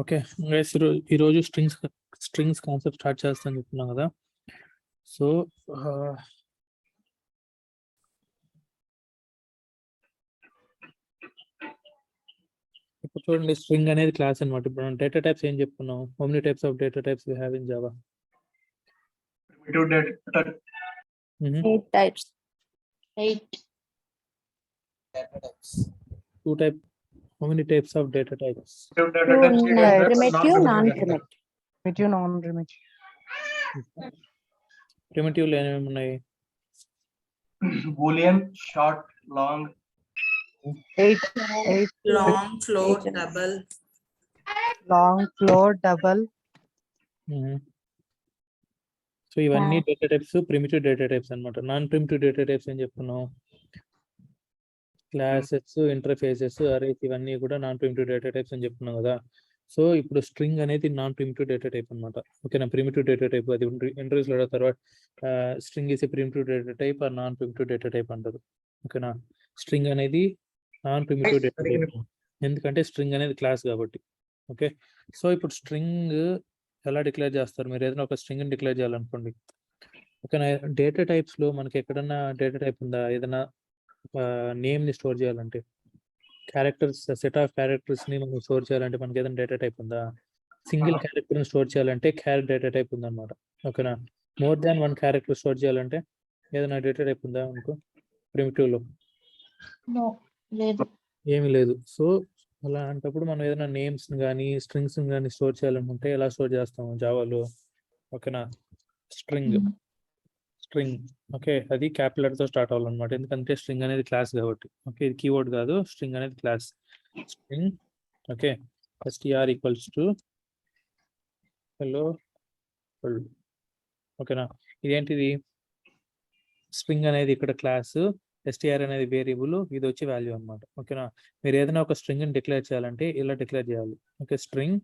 Okay guys, ఈరోజు strings concept start చేస్తాను చెప్తున్నాం కదా. సో ఇప్పుడు చూడండి, స్ట్రింగ్ అనేది క్లాస్ అనమాట. ఇప్పుడు మనం డేటా టైప్స్ ఏం చెప్పుకున్నాం? How many types of data types we have in Java? Eight types. Two type. How many types of data types? Primitive, non-primitive. Primitive, non-primitive. Primitive లో ఏమేమి ఉన్నాయి? Boolean, short, long. Eight. Long, float, Eight. double. Long, float, double. So ఇవన్నీ data types, primitive data types అన్నమాట. Non primitive data types ఏం చెప్పుకున్నాం? Classes, interfaces, arrays, ఇవన్నీ కూడా non primitive data types అని చెప్పుకున్నాం కదా. సో ఇప్పుడు స్ట్రింగ్ అనేది నాన్ ప్రిమిటివ్ డేటా టైప్ అనమాట. ఓకేనా? ప్రిమిటివ్ డేటా టైప్ అది ఇంటర్వ్యూస్ లో తర్వాత string is a primitive data type or non primitive data type అంటారు. ఓకేనా? స్ట్రింగ్ అనేది నాన్ ప్రిమిటివ్ డేటా టైప్, ఎందుకంటే స్ట్రింగ్ అనేది క్లాస్ కాబట్టి. ఓకే, సో ఇప్పుడు స్ట్రింగ్ ఎలా డిక్లేర్ చేస్తారు? మీరు ఏదైనా ఒక స్ట్రింగ్ డిక్లేర్ చేయాలనుకోండి. ఓకేనా? డేటా టైప్స్ లో మనకి ఎక్కడన్నా డేటా టైప్ ఉందా? ఏదైనా నేమ్ ని స్టోర్ చేయాలంటే, క్యారెక్టర్స్, సెట్ ఆఫ్ క్యారెక్టర్స్ ని మనం స్టోర్ చేయాలంటే మనకి ఏదైనా డేటా టైప్ ఉందా? సింగిల్ క్యారెక్టర్ ని స్టోర్ చేయాలంటే క్యారెట్ డేటా టైప్ ఉందన్నమాట. ఓకేనా? More than one character store చేయాలంటే ఏదైనా డేటా టైప్ ఉందా అనుకో ప్రిమిటివ్ లో? ఏమీ లేదు. సో అలాంటప్పుడు మనం ఏదైనా నేమ్స్ కానీ స్ట్రింగ్స్ కానీ స్టోర్ చేయాలనుకుంటే ఎలా స్టోర్ చేస్తాము జావాలో? ఓకేనా? స్ట్రింగ్. ఓకే, అది క్యాపిటల్ తో స్టార్ట్ అవ్వాలన్నమాట, ఎందుకంటే స్ట్రింగ్ అనేది క్లాస్ కాబట్టి. ఓకే, ఇది కీవర్డ్ కాదు, స్ట్రింగ్ అనేది class. String. Okay, str equals to hello. ఓకేనా? ఇదేంటిది? స్ట్రింగ్ అనేది ఇక్కడ క్లాస్, str అనేది వేరియబుల్, ఇది వచ్చి వాల్యూ అనమాట. ఓకేనా? మీరు ఏదైనా ఒక స్ట్రింగ్ ని డిక్లేర్ చేయాలంటే ఇలా డిక్లేర్ చేయాలి. ఓకే, స్ట్రింగ్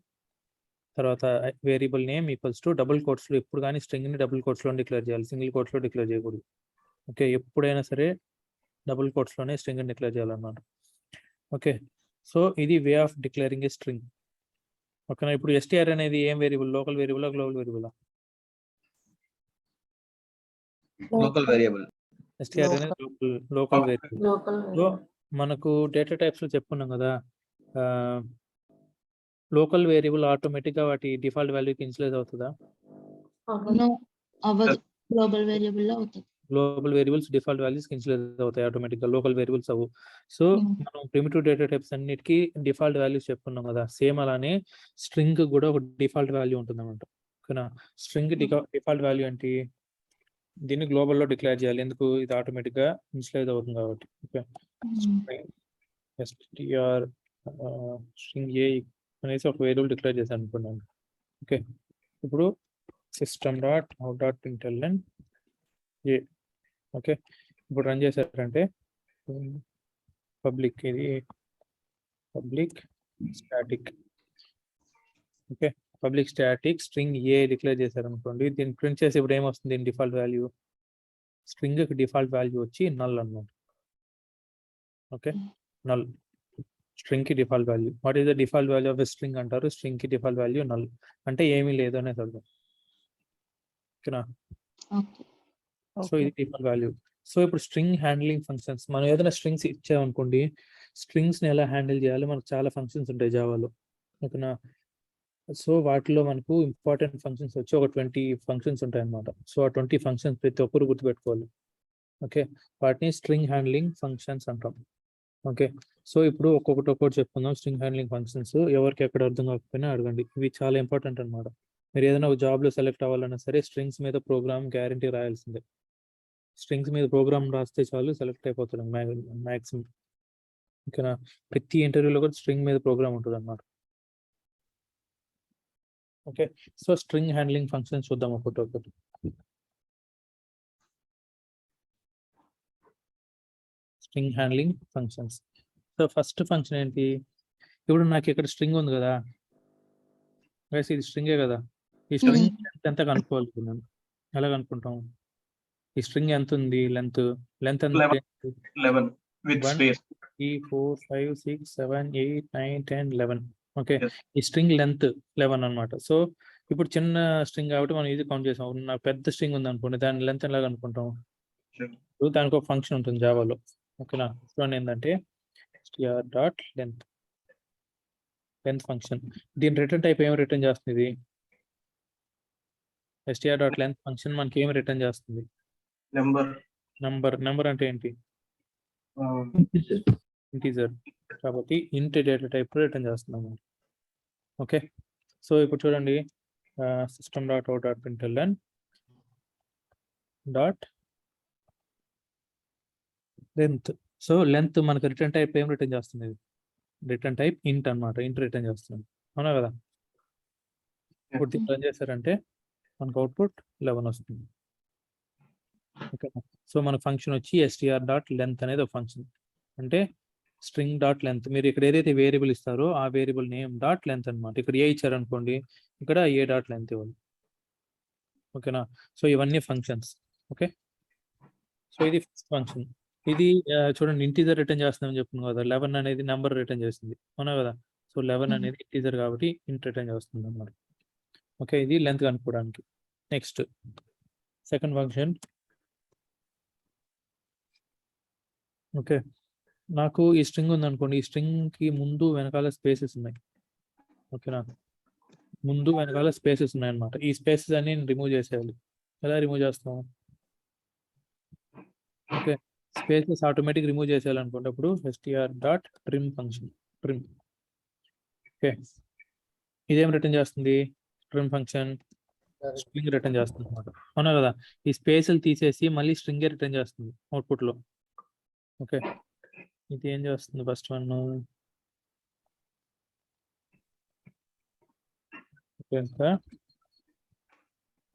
తర్వాత variable name equals to double quotes లో. ఎప్పుడు కానీ స్ట్రింగ్ ని డబుల్ కోట్స్ లో డిక్లేర్ చేయాలి, సింగిల్ కోట్స్ లో డిక్లేర్ చేయకూడదు. ఓకే, ఎప్పుడైనా సరే డబుల్ కోట్స్ లోనే స్ట్రింగ్ ని డిక్లేర్ చేయాలన్నమాట. ఓకే, సో ఇది way of declaring a string. ఓకేనా? ఇప్పుడు str అనేది ఏం variable? Local variable, global variable? Local variable. str అనేది లోకల్ వేరియబుల్. సో మనకు డేటా టైప్స్ లో చెప్పుకున్నాం కదా, లోకల్ వేరియబుల్ ఆటోమేటిక్ గా వాటి డిఫాల్ట్ వాల్యూకి ఇనిషియలైజ్ అవుతుందా? గ్లోబల్ వేరియబుల్ అవుతుంది. Global variables default values initialise అవుతాయి ఆటోమేటిక్ గా, లోకల్ వేరియబుల్స్ అవ్వు. సో మనం ప్రిమిటివ్ డేటా టైప్స్ అన్నిటికీ డిఫాల్ట్ వాల్యూస్ చెప్పుకున్నాం కదా. సేమ్ అలానే స్ట్రింగ్ కూడా ఒక డిఫాల్ట్ వాల్యూ ఉంటుంది అన్నమాట. ఓకేనా? స్ట్రింగ్ డిఫాల్ట్ వాల్యూ ఏంటి? దీన్ని గ్లోబల్ లో డిక్లేర్ చేయాలి, ఎందుకు? ఇది ఆటోమేటిక్ గా ఇనిషియలైజ్ అవుతుంది కాబట్టి. ఓకే, str స్ట్రింగ్ ఏ అనేసి ఒక వేరియబుల్ డిక్లేర్ చేశాను అనుకున్నాను. ఓకే, ఇప్పుడు system dot out dot println a. Okay, ఇప్పుడు రన్ చేశారంటే పబ్లిక్, ఇది public static. Okay, public static string a declare చేశారనుకోండి. దీన్ని ప్రింట్ చేసి ఇప్పుడు ఏమొస్తుంది? దీని default value, string default value వచ్చి నల్ అన్నమాట. ఓకే, నల్ స్ట్రింగ్ కి default value. What is the default value of a string అంటారు? స్ట్రింగ్ కి డిఫాల్ట్ వాల్యూ నల్, అంటే ఏమీ లేదు అనేది అర్థం. ఓకేనా? సో ఇది డిఫాల్ట్ వాల్యూ. సో ఇప్పుడు స్ట్రింగ్ హ్యాండ్లింగ్ ఫంక్షన్స్, మనం ఏదైనా స్ట్రింగ్స్ ఇచ్చామనుకోండి, స్ట్రింగ్స్ ని ఎలా హ్యాండిల్ చేయాలి? మనకు చాలా ఫంక్షన్స్ ఉంటాయి జావాలో. ఓకేనా? సో వాటిలో మనకు ఇంపార్టెంట్ ఫంక్షన్స్ వచ్చి ఒక 20 ఫంక్షన్స్ ఉంటాయి అన్నమాట. సో ఆ 20 ఫంక్షన్స్ ప్రతి ఒక్కరు గుర్తుపెట్టుకోవాలి. ఓకే, వాటిని స్ట్రింగ్ హ్యాండ్లింగ్ ఫంక్షన్స్ అంటాం. ఓకే, సో ఇప్పుడు ఒక్కొక్కటి చెప్పుకుందాం. స్ట్రింగ్ హ్యాండ్లింగ్ ఫంక్షన్స్ ఎవరికి ఎక్కడ అర్థం కాకపోయినా అడగండి, ఇవి చాలా ఇంపార్టెంట్ అనమాట. మీరు ఏదైనా ఒక జాబ్ లో సెలెక్ట్ అవ్వాలన్నా సరే స్ట్రింగ్స్ మీద ప్రోగ్రామ్ గ్యారంటీ రాయాల్సిందే. స్ట్రింగ్స్ మీద ప్రోగ్రామ్ రాస్తే చాలు, సెలెక్ట్ అయిపోతారు మ్యాక్సిమం. ఓకేనా? ప్రతి ఇంటర్వ్యూలో కూడా స్ట్రింగ్ మీద ప్రోగ్రామ్ ఉంటుంది అన్నమాట. Okay, so string handling functions చూద్దాం ఒక్కొక్కటి. String handling functions. So first function ఏంటి? ఇప్పుడు నాకు ఇక్కడ స్ట్రింగ్ ఉంది కదా, ఇది స్ట్రింగే కదా. ఈ స్ట్రింగ్ ఎంత కనుక్కోవాలనుకున్నాను, ఎలా కనుక్కుంటాం? ఈ స్ట్రింగ్ ఎంత ఉంది? లెంత్ ఎంత? 11 with 1 space. 2 3 4 5 6 7 8 9 10 11. Okay, Yes. ఈ స్ట్రింగ్ లెంత్ 11 అన్నమాట. సో ఇప్పుడు చిన్న స్ట్రింగ్ కాబట్టి మనం ఇది కౌంట్ చేసాం. నాకు పెద్ద స్ట్రింగ్ ఉంది అనుకోండి, దాని లెంత్ ఎలా అనుకుంటాం? Sure. ఇప్పుడు దానికి ఒక ఫంక్షన్ ఉంటుంది జావాలో. ఓకేనా, చూడండి ఏంటంటే str డాట్ లెంత్ ఫంక్షన్. దీని రిటర్న్ టైప్ ఏమి రిటర్న్ చేస్తుంది? str డాట్ లెంత్ ఫంక్షన్ మనకి ఏమి రిటర్న్ చేస్తుంది? Number. నంబర్ అంటే ఏంటి? ఇంటీజర్ కాబట్టి ఇంట్ డేటా టైప్ రిటర్న్ చేస్తున్నాము. ఓకే, సో ఇప్పుడు చూడండి system dot out dot println dot length. So length మనకు రిటర్న్ టైప్ ఏం రిటర్న్ చేస్తుంది? రిటర్న్ టైప్ ఇంట్ అన్నమాట. ఇంట్ రిటర్న్ చేస్తుంది, అవునా కదా? ఇప్పుడు దీన్ని రన్ చేశారంటే మనకు అవుట్పుట్ 11 వస్తుంది. ఓకే, సో మన ఫంక్షన్ వచ్చి str డాట్ లెంత్ అనేది ఒక ఫంక్షన్. అంటే స్ట్రింగ్ డాట్ లెంత్, మీరు ఇక్కడ ఏదైతే వేరియబుల్ ఇస్తారో ఆ వేరియబుల్ నేమ్ డాట్ లెంత్ అనమాట. ఇక్కడ ఏ ఇచ్చారనుకోండి, ఇక్కడ ఏ డాట్ లెంత్ ఇవ్వాలి. ఓకేనా, సో ఇవన్నీ ఫంక్షన్స్. ఓకే, సో ఇది ఫంక్షన్. ఇది చూడండి ఇంటీజర్ రిటర్న్ చేస్తుందని చెప్తున్నాం కదా, 11 అనేది నెంబర్ రిటర్న్ చేస్తుంది, అవునా కదా? సో 11 అనేది ఇంటీజర్ కాబట్టి ఇంట్ రిటర్న్ చేస్తుంది అన్నమాట. ఓకే, ఇది లెంత్ కనుక్కోవడానికి. Next second function. ఓకే, నాకు ఈ స్ట్రింగ్ ఉంది అనుకోండి, ఈ స్ట్రింగ్ కి ముందు వెనకాల స్పేసెస్ ఉన్నాయి. ఓకేనా, ముందు వెనకాల స్పేసెస్ ఉన్నాయన్నమాట. ఈ స్పేసెస్ అన్ని రిమూవ్ చేసేయాలి. ఎలా రిమూవ్ చేస్తాం? ఓకే, స్పేసెస్ ఆటోమేటిక్ రిమూవ్ చేసేయాలనుకుంటే అప్పుడు str dot trim function. Trim. Okay, ఇదేం రిటర్న్ చేస్తుంది? ట్రిమ్ ఫంక్షన్ స్ట్రింగ్ రిటర్న్ చేస్తుంది అనమాట, అవునా కదా? ఈ స్పేస్లు తీసేసి మళ్ళీ స్ట్రింగే రిటర్న్ చేస్తుంది అవుట్పుట్ లో. ఓకే, ఇది ఏం చేస్తుంది? First one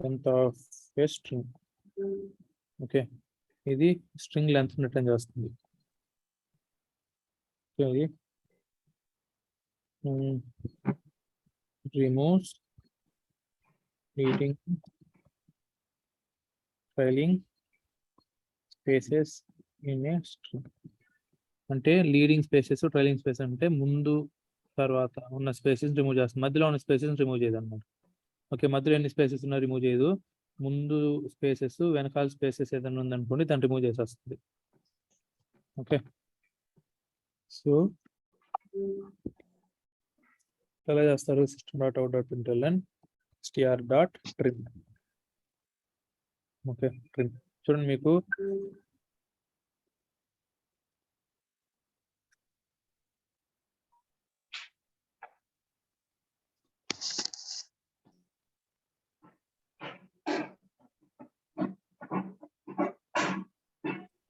length of a string. Okay, ఇది స్ట్రింగ్ లెంత్ రిటర్న్ చేస్తుంది. ఇది removes leading trailing spaces in a string. అంటే లీడింగ్ స్పేసెస్ ట్రైలింగ్ స్పేసెస్ అంటే ముందు తర్వాత ఉన్న స్పేసెస్ రిమూవ్ చేస్తుంది, మధ్యలో ఉన్న స్పేసెస్ రిమూవ్ చేయదు అనమాట. ఓకే, మధ్యలో ఎన్ని స్పేసెస్ ఉన్నా రిమూవ్ చేయదు. ముందు స్పేసెస్ వెనకాల స్పేసెస్ ఏదైనా ఉందనుకోండి దాన్ని రిమూవ్ చేసేస్తుంది. ఓకే, సో ఎలా చేస్తారు? System dot out dot println str dot trim. Okay, trim. చూడండి మీకు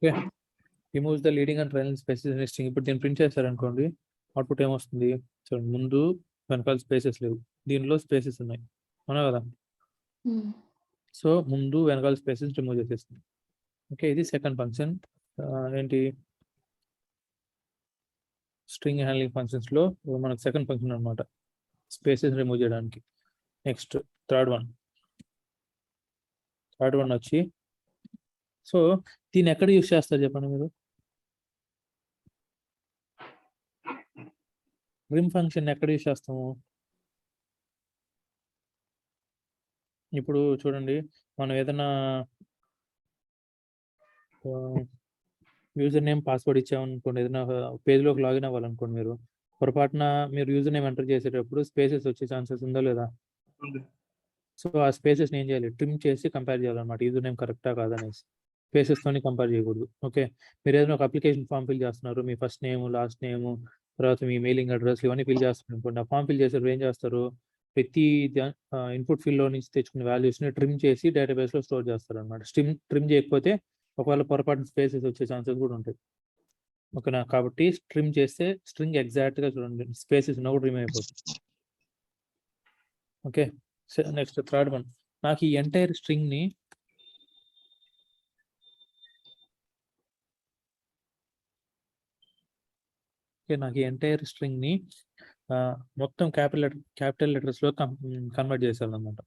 okay, removes the leading and trailing spaces in string. ఇప్పుడు దీన్ని ప్రింట్ చేశారనుకోండి, అవుట్పుట్ ఏమొస్తుంది? చూడండి, ముందు వెనకాల స్పేసెస్ లేవు, దీనిలో స్పేసెస్ ఉన్నాయి, అవునా కదా? సో ముందు వెనకాల స్పేసెస్ రిమూవ్ చేసేస్తుంది. ఓకే, ఇది సెకండ్ ఫంక్షన్. ఏంటి? స్ట్రింగ్ హ్యాండ్లింగ్ ఫంక్షన్స్ లో మనకు సెకండ్ ఫంక్షన్ అనమాట, స్పేసెస్ రిమూవ్ చేయడానికి. నెక్స్ట్ థర్డ్ వన్ వచ్చి, సో దీన్ని ఎక్కడ యూస్ చేస్తారు చెప్పండి మీరు? రిమ్ ఫంక్షన్ ఎక్కడ యూస్ చేస్తాము? ఇప్పుడు చూడండి, మనం ఏదైనా యూజర్ నేమ్ పాస్వర్డ్ ఇచ్చామనుకోండి, ఏదైనా పేజ్లోకి లాగిన్ అవ్వాలనుకోండి, మీరు పొరపాటున మీరు యూజర్ నేమ్ ఎంటర్ చేసేటప్పుడు స్పేసెస్ వచ్చే ఛాన్సెస్ ఉందా లేదా? సో ఆ స్పేసెస్ని ఏం చేయాలి? ట్రిమ్ చేసి కంపేర్ చేయాలన్నమాట, యూజర్ నేమ్ కరెక్టా కాదనేసి. స్పేసెస్తోని కంపేర్ చేయకూడదు. ఓకే, మీరు ఏదైనా ఒక అప్లికేషన్ ఫామ్ ఫిల్ చేస్తున్నారు, మీ ఫస్ట్ నేమ్ లాస్ట్ నేమ్ తర్వాత మీ మెయిలింగ్ అడ్రస్ ఇవన్నీ ఫిల్ చేస్తున్నారు అనుకోండి. ఆ ఫామ్ ఫిల్ చేసేటప్పుడు ఏం చేస్తారు? ప్రతి ఇన్పుట్ ఫీల్డ్లో నుంచి తెచ్చుకున్న వాల్యూస్ని ట్రిమ్ చేసి డేటాబేస్లో స్టోర్ చేస్తారు అనమాట. ట్రిమ్ చేయకపోతే ఒకవేళ పొరపాటు స్పేసెస్ వచ్చే ఛాన్సెస్ కూడా ఉంటాయి. ఓకేనా, కాబట్టి ట్రిమ్ చేస్తే స్ట్రింగ్ ఎగ్జాక్ట్గా చూడండి, స్పేసెస్ ఉన్న కూడా రిమూవ్ అయిపోతుంది. Okay, next third one. నాకు ఈ ఎంటైర్ స్ట్రింగ్ని మొత్తం క్యాపిటల్ లెటర్స్లో కన్వర్ట్ చేసేయాలన్నమాట.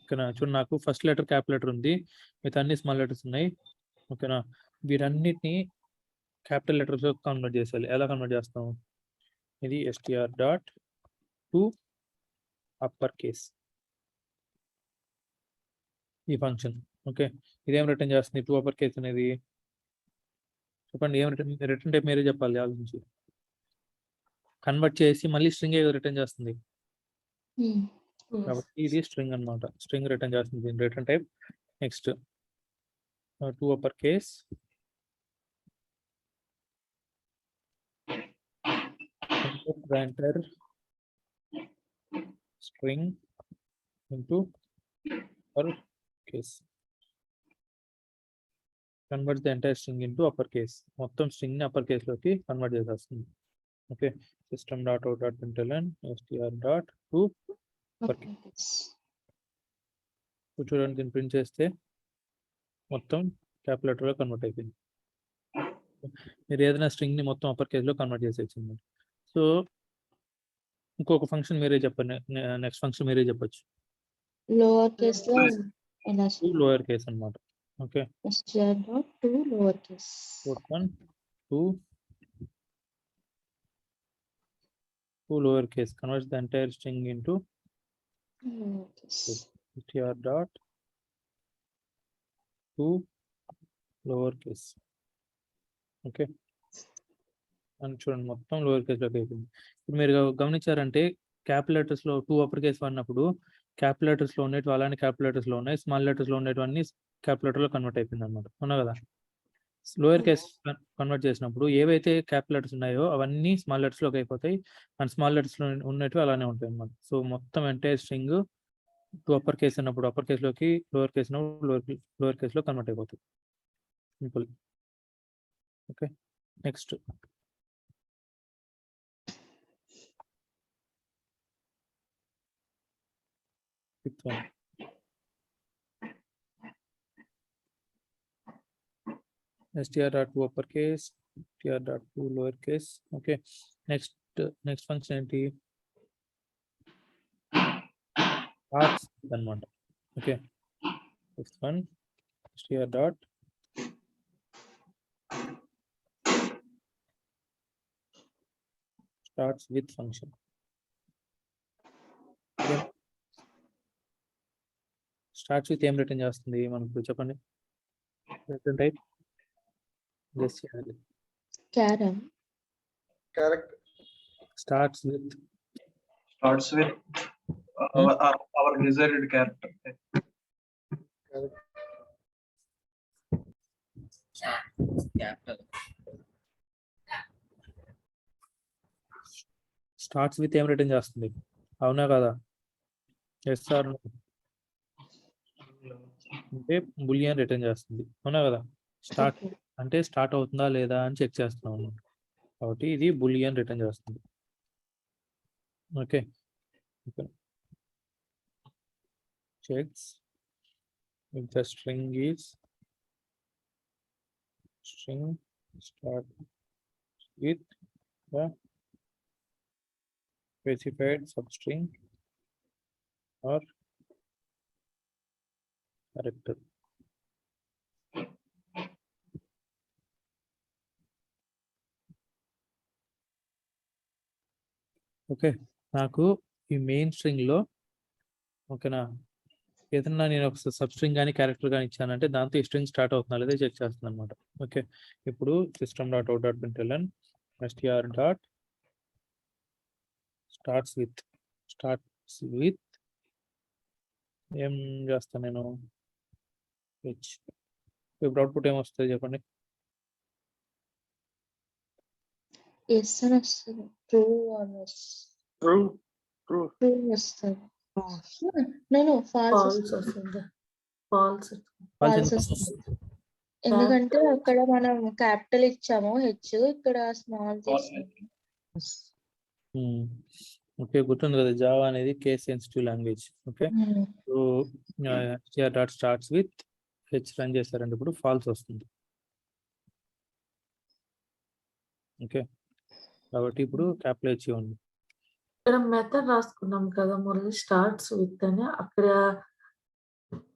ఓకేనా, చూడండి, నాకు ఫస్ట్ లెటర్ క్యాపిటల్ లెటర్ ఉంది, మిగతా అన్ని స్మాల్ లెటర్స్ ఉన్నాయి. ఓకేనా, వీటన్నిటిని క్యాపిటల్ లెటర్స్లో కన్వర్ట్ చేసేయాలి. ఎలా కన్వర్ట్ చేస్తాము? ఇది str dot to upper case. ఈ ఫంక్షన్ ఓకే. ఇదేం రిటర్న్ చేస్తుంది టు అప్పర్ కేస్ అనేది? చెప్పండి, ఏం రిటర్న్ టైప్ మీరే చెప్పాలి ఆలోచించి. కన్వర్ట్ చేసి మళ్ళీ స్ట్రింగ్ రిటర్న్ చేస్తుంది కాబట్టి ఇది స్ట్రింగ్ అన్నమాట. స్ట్రింగ్ రిటర్న్ చేస్తుంది return type. Next to upper case enter string into upper case. Convert the entire string into upper case. మొత్తం స్ట్రింగ్ ని అప్పర్ కేస్ లోకి కన్వర్ట్ చేసేస్తుంది. Okay. system.out.println str.to upper case. చూడండి, దీన్ని ప్రింట్ చేస్తే మొత్తం క్యాపిటల్ లో కన్వర్ట్ అయిపోయింది. మీరు ఏదైనా స్ట్రింగ్ ని మొత్తం అప్పర్ కేస్ లో కన్వర్ట్ చేసేసింది. సో ఇంకొక ఫంక్షన్ మీరే చెప్పండి, నెక్స్ట్ ఫంక్షన్ మీరే చెప్పొచ్చు. లోవర్ కేస్ లో ఎలా లోయర్ కేస్ అన్నమాట. Okay. To lower case. to lower case converts the entire string into str dot to lower case. Okay. అని చూడండి, మొత్తం లోయర్ కేస్ లోకి అయిపోయింది. ఇప్పుడు మీరు గమనించారంటే క్యాపిటల్ లెటర్స్ లో టూ అప్పర్ కేస్ వాడినప్పుడు క్యాపిటల్ లెటర్స్ లో ఉండేవి అలానే క్యాపిటల్ లెటర్స్ లో ఉన్నాయి, స్మాల్ లెటర్స్ లో ఉండేవన్నీ క్యాపిటల్ లెటర్ లో కన్వర్ట్ అయిపోయింది అనమాట. అవునా కదా? లోయర్ కేస్ కన్వర్ట్ చేసినప్పుడు ఏవైతే క్యాపిటల్ లెటర్స్ ఉన్నాయో అవన్నీ స్మాల్ లెటర్స్ లోకి అయిపోతాయి, అండ్ స్మాల్ లెటర్స్ లో ఉన్నట్టు అలానే ఉంటాయి అన్నమాట. సో మొత్తం entire string two upper case అన్నప్పుడు అప్పర్ కేస్ లోకి, లోయర్ కేస్ లోయర్ కేస్ లో కన్వర్ట్ అయిపోతుంది. Simple. Okay. Next fifth one. str.to uppercase, str.to lowercase. Okay. Next functionality starts అన్నమాట. Okay. Next one str dot starts with function. Starts with ఏం return చేస్తుంది మనకు చెప్పండి. Return type guess చేయాలి. Correct. Starts with our desired character. Starts with ఏం return చేస్తుంది? అవునా కదా? Yes or no? అంటే బులియన్ రిటర్న్ చేస్తుంది. అవునా కదా? స్టార్ట్ అంటే స్టార్ట్ అవుతుందా లేదా అని చెక్ చేస్తున్నాం అన్నమాట. కాబట్టి ఇది బులియన్ రిటర్న్ చేస్తుంది. Okay. Checks if the string is start with the specified substring or character. Okay. నాకు ఈ మెయిన్ స్ట్రింగ్ లో ఓకేనా ఏదన్నా నేను ఒక సబ్స్ట్రింగ్ కానీ క్యారెక్టర్ కానీ ఇచ్చానంటే దాంతో ఈ స్ట్రింగ్ స్టార్ట్ అవుతుందా లేదా చెక్ చేస్తుంది అనమాట. ఓకే. ఇప్పుడు system.out.println str. స్టార్ట్స్ విత్ ఏం చేస్తాను నేను హెచ్. ఇప్పుడు అవుట్పుట్ ఏమొస్తుంది చెప్పండి. ఎస్ అని వస్తుంది. ట్రూ వస్తుంది. నేను ఫాల్స్ వస్తుంది. ఎందుకంటే అక్కడ మనం క్యాపిటల్ ఇచ్చాము హెచ్, ఇక్కడ స్మాల్ చేసాము. ఓకే, గుర్తుంది కదా, జావా అనేది case sensitive language. Okay. So str. starts with H run చేస్తారంటే ఇప్పుడు ఫాల్స్ వస్తుంది. ఓకే. కాబట్టి ఇప్పుడు క్యాపిటల్ హెచ్ ఉంది. ఇక్కడ మెథడ్ రాసుకున్నాం కదా మురళి, స్టార్ట్స్ విత్ అని, అక్కడ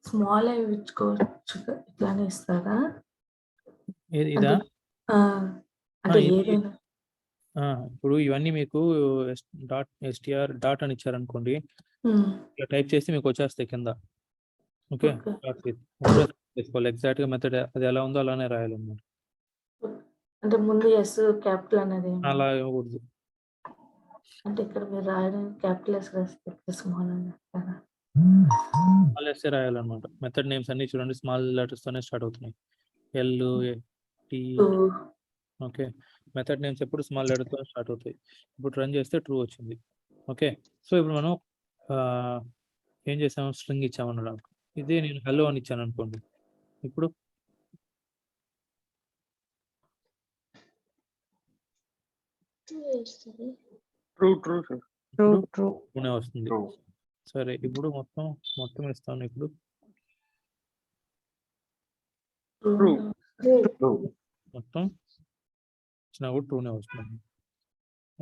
స్మాల్ అవి ఇచ్చుకోవచ్చు, ఇట్లానే ఇస్తారా? ఇదా? అంటే ఏదైనా ఇప్పుడు ఇవన్నీ మీకు డాట్ ఎస్టిఆర్ డాట్ అని ఇచ్చారనుకోండి, ఇలా టైప్ చేస్తే మీకు వచ్చేస్తాయి కింద. Okay, Okay. చేసుకోవాలి ఎగ్జాక్ట్ గా మెథడ్ అది ఎలా ఉందో అలానే రాయాలన్నమాట. అంటే ముందు ఎస్ క్యాపిటల్ అనేది ఏమి? అలా ఇవ్వకూడదు. అంటే ఇక్కడ మీరు రాయడం క్యాపిటల్ ఎస్ రాస్తే స్మాల్ అని కదా. స్మాల్ ఎస్ఏ రాయాలన్నమాట. మెథడ్ నేమ్స్ అన్ని చూడండి స్మాల్ లెటర్స్ తోనే స్టార్ట్ అవుతున్నాయి. L T. Okay, method names ఎప్పుడు స్మాల్ లెటర్ తో స్టార్ట్ అవుతాయి. ఇప్పుడు రన్ చేస్తే ట్రూ వచ్చింది. ఓకే, సో ఇప్పుడు మనం ఏం చేసాము, స్ట్రింగ్ ఇచ్చామన్నాడు. ఇదే నేను హలో అని ఇచ్చాను అనుకోండి, ఇప్పుడు True వస్తుంది. True true sir. True, ఇప్పుడు true. ట్రూనే వస్తుంది. ట్రూ సరే, ఇప్పుడు మొత్తం ఇస్తాను. ఇప్పుడు ట్రూ True. ట్రూ. మొత్తం ఇచ్చినా కూడా ట్రూనే వస్తుంది.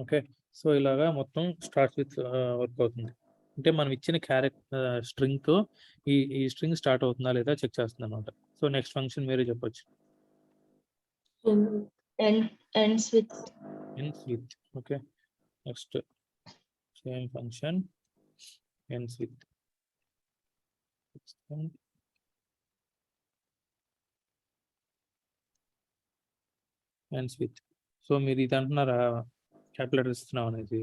ఓకే, సో ఇలాగా మొత్తం స్టార్ట్ విత్ వర్క్ అవుతుంది. అంటే మనం ఇచ్చిన స్ట్రింగ్ తో ఈ స్ట్రింగ్ స్టార్ట్ అవుతుందా లేదా చెక్ చేస్తుంది అనమాట. సో నెక్స్ట్ ఫంక్షన్ మీరే చెప్పొచ్చు. Ends with. ends with. Okay, next same function ends with. ends with. So మీరు ఇది అంటున్నారా క్యాపిటల్ లెటర్ ఇస్తున్నాం అనేది?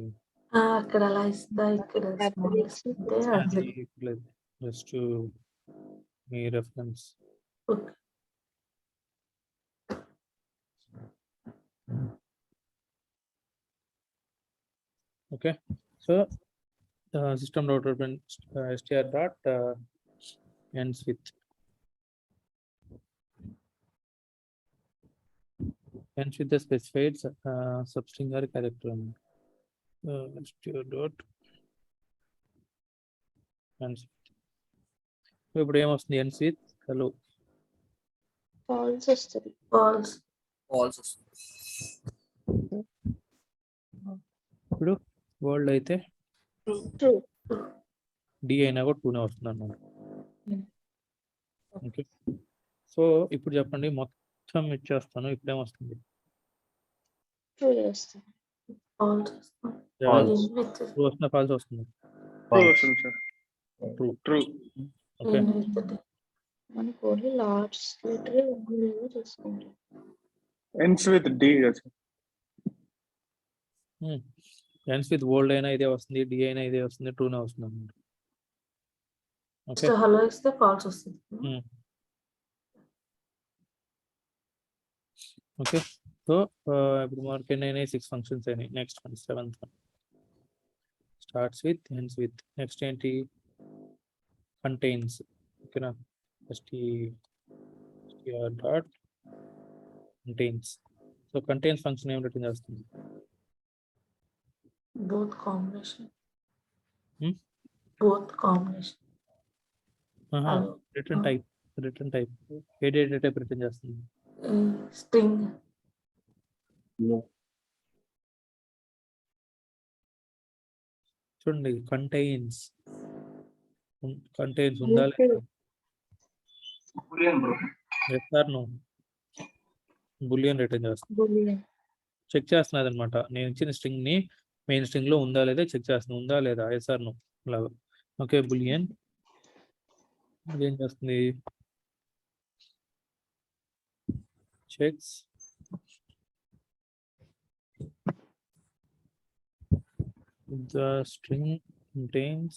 అక్కడ అలా ఇస్తా, ఇక్కడ small ఇస్తే అది. Just me reference. Okay. Okay, so system dot open str dot ends with. ends with the specified substring or character. str dot ends with. So ఇప్పుడు ఏమొస్తుంది, ends with hello. False వస్తుంది. False. ఇప్పుడు world అయితే True. D అయినా కూడా టూనే వస్తుంది అన్నమాట. Okay, so ఇప్పుడు చెప్పండి, మొత్తం ఇచ్చేస్తాను. ఇప్పుడేమొస్తుంది? True వస్తుంది. False. False. ట్రూ వస్తుందా ఫాల్స్ వస్తుంది? ట్రూ వస్తుంది సార్. ట్రూ. ట్రూ. ఓకే, మనకు ఓన్లీ లాస్ట్ లెటర్ ఉందో చూసుకుంటాం. Ends with D sir. ends with world అయినా ఇదే వస్తుంది, డి అయినా ఇదే వస్తుంది, ట్రూనే వస్తుంది అన్నమాట. ఓకే, హలో ఇస్తే ఫాల్స్ వస్తుంది. ఓకే, సో ఇప్పుడు మనకి ఎన్ని అయినాయి? 6 ఫంక్షన్స్ అయినాయి. Next one 7th one starts with ends with. Next ఏంటి? కంటైన్స్. ఓకేనా, str dot contains. So contains function ఏం రిటర్న్ చేస్తుంది? Both combination. Hmm? Both combination. Return type ఏ డేటా టైప్ రిటర్న్ చేస్తుంది? స్ట్రింగ్. చూడండి, కంటైన్స్ ఉందా లేదా? Boolean bro. బులియన్ రిటర్న్ చేస్తుంది. Boolean. చెక్ చేస్తున్నది అనమాట. నేను ఇచ్చిన స్ట్రింగ్ ని మెయిన్ స్ట్రింగ్ లో ఉందా లేదా చెక్ చేస్తుంది. ఉందా లేదా ఎస్ఆర్ నో లాగా. ఓకే, బులియన్ ఏం చేస్తుంది? Checks the string contains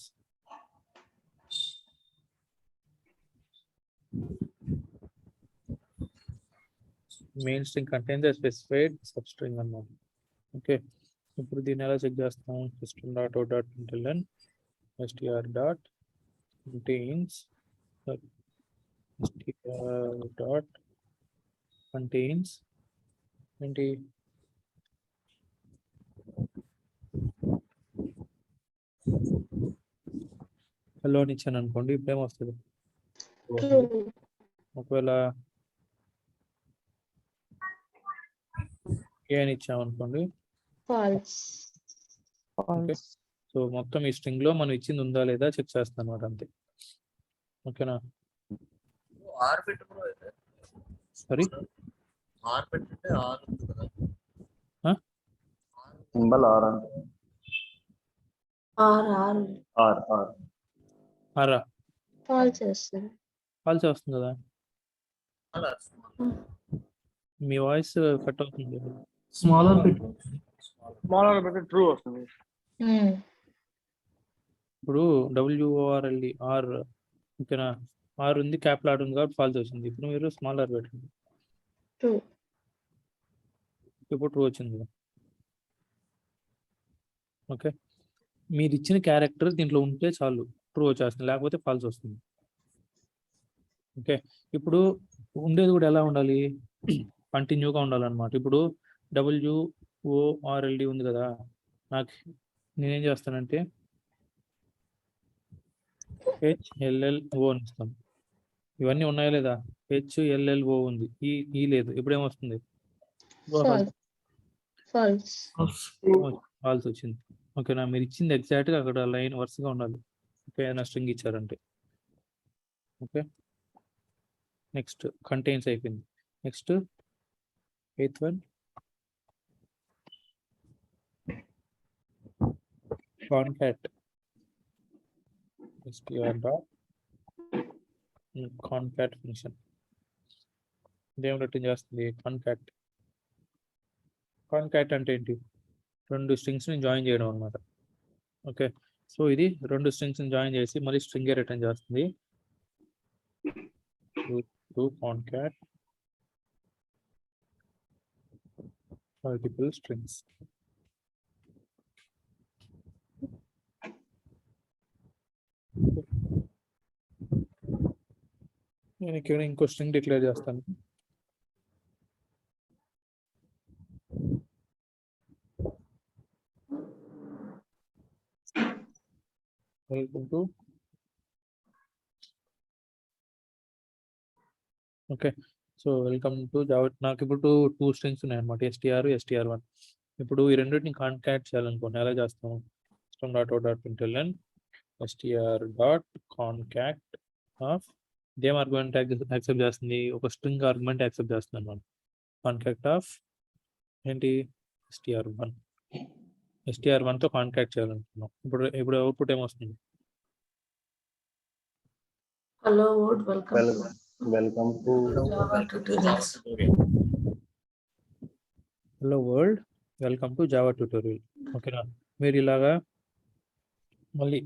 main string contains a specified substring అన్నమాట. ఓకే, ఇప్పుడు దీన్ని ఎలా చెక్ చేస్తాం? system dot out dot println str dot contains str dot contains ఏంటి? హలో అని ఇచ్చాను అనుకోండి, ఇప్పుడు ఏమొస్తుంది? True. ఒకవేళ ఏ అని ఇచ్చామనుకోండి, False. False. సో మొత్తం ఈ స్ట్రింగ్ లో మనం ఇచ్చింది ఉందా లేదా చెక్ చేస్తాను అనమాట, అంతే. ఓకేనా? ఆర్ పెట్టు బ్రో అయితే. సారీ, ఆర్ పెట్టితే ఆర్ ఉంది కదా. ఆ? ఆర్ సింబల్ ఆర్ అంటే ఆర్ ఆర్ ఆర్ ఆర్ ఆరా ఫాల్స్ వస్తుంది. కాల్స్ వస్తుంది కదా, అలా మీ వాయిస్ కట్ అవుతుంది. స్మాలర్ పెట్టు. స్మాల్ ఆర్ పెడితే ట్రూ వస్తుంది. ఇప్పుడు WORLD ఆర్ ఓకేనా, ఆర్ ఉంది క్యాపిటల్ ఆర్ ఉంది కాబట్టి ఫాల్స్ వచ్చింది. ఇప్పుడు మీరు స్మాల్ ఆర్ పెట్టండి, ట్రూ. ఇప్పుడు ట్రూ వచ్చింది కదా. ఓకే, మీరు ఇచ్చిన క్యారెక్టర్ దీంట్లో ఉంటే చాలు ట్రూ వచ్చేస్తుంది, లేకపోతే ఫాల్స్ వస్తుంది. ఓకే, ఇప్పుడు ఉండేది కూడా ఎలా ఉండాలి, కంటిన్యూగా ఉండాలన్నమాట. ఇప్పుడు WORLD ఉంది కదా, నాకు నేనేం చేస్తానంటే HLLO అని ఇస్తాను. ఇవన్నీ ఉన్నాయా లేదా, HLLO ఉంది, ఈ లేదు, ఇప్పుడు ఏమొస్తుంది, ఫాల్స్. ఫాల్స్. ఫాల్స్ వచ్చింది. ఓకేనా, మీరు ఇచ్చింది ఎగ్జాక్ట్గా అక్కడ లైన్ వరుసగా ఉండాలి. ఓకే, ఏదైనా స్ట్రింగ్ ఇచ్చారంటే. ఓకే, నెక్స్ట్ కంటైన్స్ అయిపోయింది. Next 8th one concat concat function. ఇదేం రిటర్న్ చేస్తుంది, కాన్కాట్ అంటే ఏంటి, 2 స్ట్రింగ్స్ ని జాయిన్ చేయడం అనమాట. ఓకే, సో ఇది 2 స్ట్రింగ్స్ ని జాయిన్ చేసి మళ్ళీ స్ట్రింగ్ రిటర్న్ చేస్తుంది. కాన్కాట్ మల్టిపుల్ స్ట్రింగ్స్. నేను ఇక్కడ ఇంకో స్ట్రింగ్ డిక్లేర్ చేస్తాను. Welcome to, okay, so welcome to Java. నాకు ఇప్పుడు టూ స్ట్రింగ్స్ ఉన్నాయి అనమాట, str1. ఇప్పుడు ఈ రెండింటిని కాన్కాట్ చేయాలనుకోండి, ఎలా చేస్తాం, system.out.println str.concat ఆఫ్ ఇదేం ఆర్గ్యుమెంట్ యాక్సెప్ట్ చేస్తుంది, ఒక స్ట్రింగ్ ఆర్గ్యుమెంట్ యాక్సెప్ట్ చేస్తుంది అనమాట. కాన్కాట్ ఆఫ్ ఏంటి, str1 తో కాన్కాట్ చేయాలనుకున్నాం. ఇప్పుడు అవుట్పుట్ ఏమొస్తుంది, hello word welcome welcome to Java tutorials. Hello world welcome to Java tutorial. ఓకేనా, మీరు ఇలాగా మళ్ళీ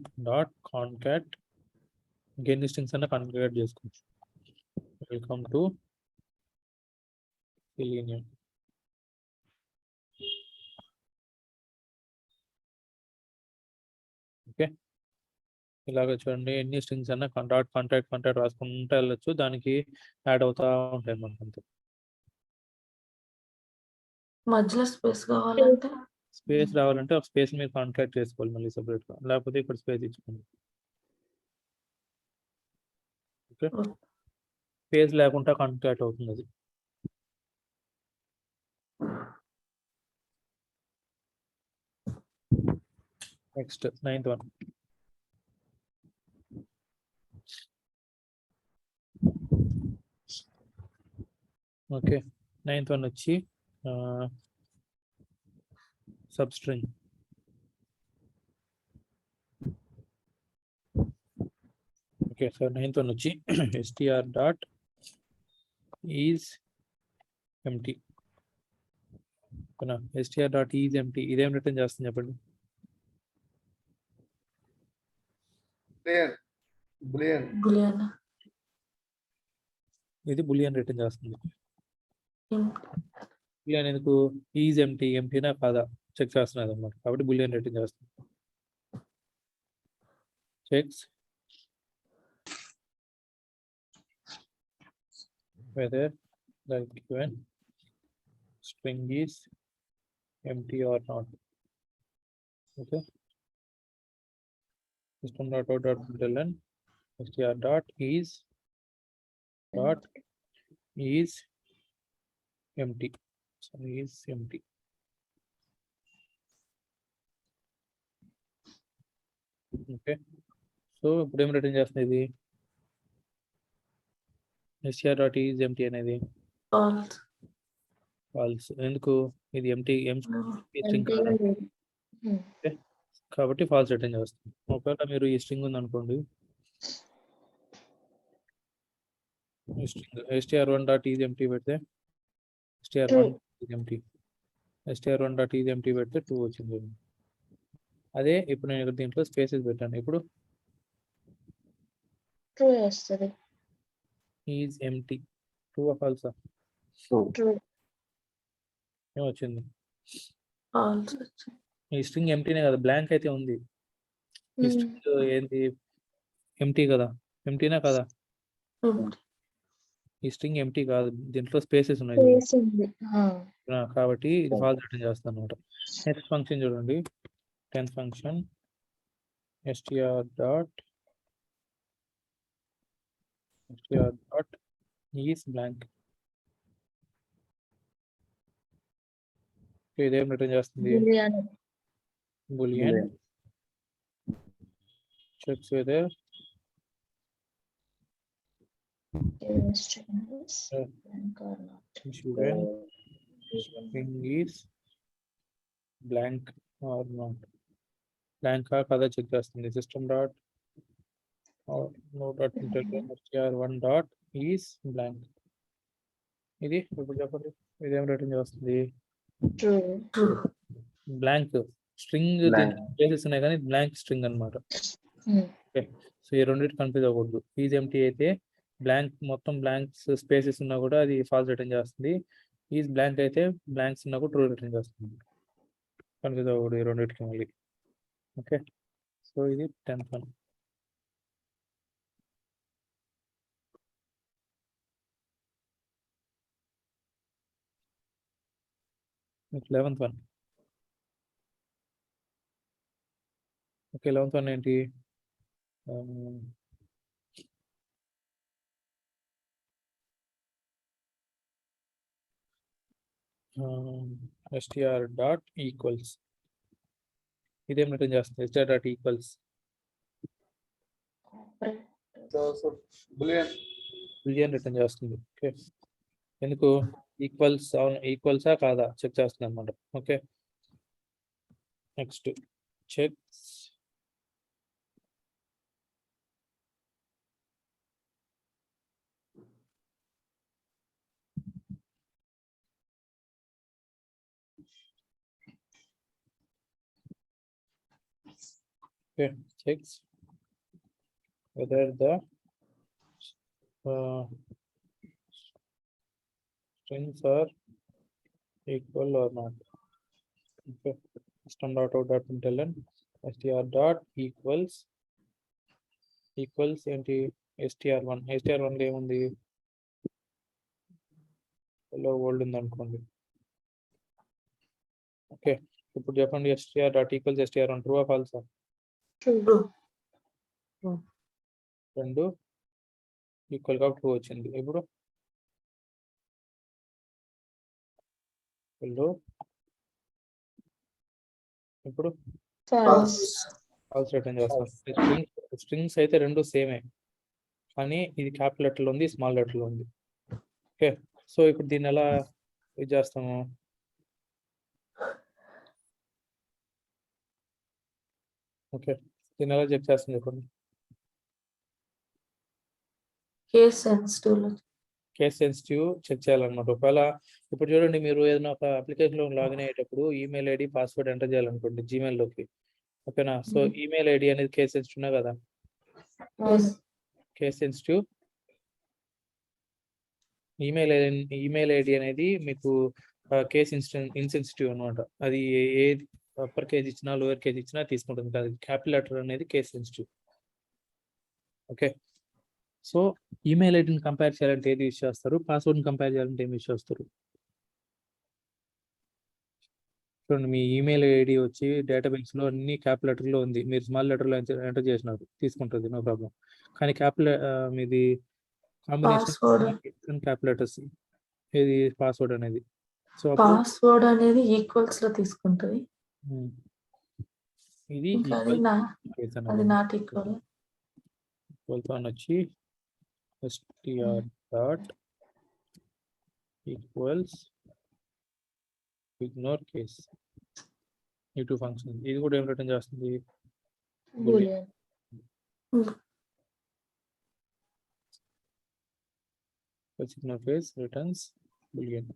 .concat ఇంకెన్ని స్ట్రింగ్స్ అన్న కాన్కాట్ చేసుకోవచ్చు. Welcome to Selenium. ఓకే, ఇలాగ చూడండి, ఎన్ని స్ట్రింగ్స్ అన్న కాంటాక్ట్ రాసుకుంటూ వెళ్ళొచ్చు, దానికి యాడ్ అవుతా ఉంటాయి మనకు అంతే. మధ్యలో స్పేస్ కావాలంటే స్పేస్ రావాలంటే ఒక స్పేస్ మీరు కాంటాక్ట్ చేసుకోవాలి మళ్ళీ సెపరేట్గా, లేకపోతే ఇక్కడ స్పేస్ ఇచ్చుకోండి. ఓకే, స్పేస్ లేకుండా కాంటాక్ట్ అవుతుంది అది. Next 9th one. Okay, 9th one వచ్చి substring. Okay, so 9th one వచ్చి str.isEmpty. str.isEmpty ఇదేం రిటర్న్ చేస్తుంది చెప్పండి, బులియన్ ఇది బులియన్ రిటర్న్ చేస్తుంది. బులియన్ ఎందుకు, ఈజ్ ఎంటీనా కాదా చెక్ చేస్తున్నది అనమాట, కాబట్టి బులియన్ రిటర్న్ చేస్తుంది. Checks whether the given string is empty or not. Okay, system.out.println str.is empty. So is empty. Okay, so ఇప్పుడు ఏం రిటర్న్ చేస్తుంది ఇది, str.is empty అనేది ఫాల్స్. ఫాల్స్. ఎందుకు, ఇది ఎంటీ స్ట్రింగ్ ఎంటీగా కాదు లేదు. కాబట్టి ఫాల్స్ రిటర్న్ చేస్తుంది. ఒకవేళ మీరు ఈ స్ట్రింగ్ ఉంది అనుకోండి, ఈ string str1 dot is empty పెడితే str1 is empty, str1 dot is empty పెడితే 2 వచ్చింది. అదే ఇప్పుడు నేను ఇక్కడ దీంట్లో స్పేసెస్ పెట్టాను, ఇప్పుడు ట్రూ వస్తుంది. ఈజ్ ఎంటీ, ట్రూ ఫాల్సా True. ట్రూ. ఏమొచ్చింది? ఫాల్స్ ఈ స్ట్రింగ్ ఎంటీనే కదా, బ్లాంక్ అయితే ఉంది. ఈ స్ట్రింగ్ ఏంటి? ఎంటీ కదా, ఎంటీనా కదా? ఈ స్ట్రింగ్ ఎంటీ కాదు, దీంట్లో స్పేసెస్ ఉన్నాయి చూడండి. స్పేస్ ఉంది. కాబట్టి ఇది ఫాల్స్ రిటర్న్ చేస్తాను అనమాట. నెక్స్ట్ ఫంక్షన్ చూడండి, 10th function str dot is blank. ఇదేం రిటర్న్ చేస్తుంది? Boolean. Boolean. Boolean. Checks whether String is blank or not. student string is blank or not. Blank కదా చెక్ చేస్తుంది. System dot no dot str1 dot is blank. ఇది ఇప్పుడు చెప్పండి, ఇదేం return చేస్తుంది? True. Blank string Blank. Places ఉన్నాయి కానీ blank string అన్నమాట. ఓకే, సో ఈ రెండింటి కన్ఫ్యూజ్ అవ్వకూడదు. ఈజ్ ఎంటీ అయితే బ్లాంక్, మొత్తం బ్లాంక్స్ స్పేసెస్ ఉన్నా కూడా అది ఫాల్స్ రిటర్న్ చేస్తుంది. ఈజ్ బ్లాంక్ అయితే బ్లాంక్స్ ఉన్నా కూడా ట్రూ రిటర్న్ చేస్తుంది. కన్ఫ్యూజ్ అవ్వకూడదు ఈ రెండింటికి మళ్ళీ. ఓకే, సో ఇది 10th one. Next 11th one. Okay, 11th one ఏంటి? str dot equals. ఇదేం రిటర్న్ చేస్తుంది? str dot equals boolean return చేస్తుంది. ఓకే, ఎందుకు? ఈక్వల్స్ ఈక్వల్సా కాదా చెక్ చేస్తుంది అనమాట. Okay, next checks checks whether the strings are equal or not. Okay, system dot out dot println str dot equals ఏంటి? str1. str1 లో ఏముంది? హలో వరల్డ్ ఉంది అనుకోండి. ఓకే, ఇప్పుడు చెప్పండి, str dot equals str1 true ఫాల్సా? ట్రూ. రెండు equal గా ట్రూ వచ్చింది. ఇప్పుడు ఇప్పుడు ఫాల్స్. ఫాల్స్ రిటర్న్ చేస్తాం. స్ట్రింగ్స్ అయితే రెండు సేమే, కానీ ఇది క్యాపిటల్ లెటర్ ఉంది, స్మాల్ లెటర్ ఉంది. ఓకే, సో ఇప్పుడు దీన్ని ఎలా ఇది చేస్తాము? ఓకే, దీన్ని ఎలా చెక్ చేస్తాం చెప్పండి? Case sensitive case sensitive check చేయాలన్నమాట. ఒకవేళ ఇప్పుడు చూడండి, మీరు ఏదైనా ఒక అప్లికేషన్లో లాగిన్ అయ్యేటప్పుడు ఈమెయిల్ ఐడి పాస్వర్డ్ ఎంటర్ చేయాలనుకోండి జీమెయిల్లోకి. ఓకేనా, సో ఈమెయిల్ ఐడి అనేది కేస్ సెన్సిటివ్ కదా. కేస్ సెన్సిటివ్ ఈమెయిల్ ఐడి అనేది మీకు కేస్ ఇన్సెన్సిటివ్ అనమాట. అది ఏ అప్పర్ కేజ్ ఇచ్చినా లోయర్ కేజ్ ఇచ్చినా తీసుకుంటుంది కాదు. క్యాపిటల్ లెటర్ అనేది case sensitive. Okay, so email ఐడిని కంపేర్ చేయాలంటే ఏది యూస్ చేస్తారు? పాస్వర్డ్ని కంపేర్ చేయాలంటే ఏమి యూస్ చేస్తారు? చూడండి, మీ ఈమెయిల్ ఐడి వచ్చి డేటాబేస్ లో అన్ని క్యాపిటల్ లెటర్ లో ఉంది, మీరు స్మాల్ లెటర్ లో ఎంటర్ చేసినారు, తీసుకుంటుంది, నో ప్రాబ్లం. కానీ మీది కాంబినేషన్ క్యాపిటల్ లెటర్స్, ఇది పాస్వర్డ్ అనేది. సో పాస్వర్డ్ అనేది ఈక్వల్స్ లో తీసుకుంటది. ఇది అది నాట్ ఈక్వల్. వచ్చి str dot equals ignore case. ఈ టూ ఫంక్షన్ ఇది కూడా ఏం రిటర్న్ చేస్తుంది? Boolean. Ignore case returns boolean.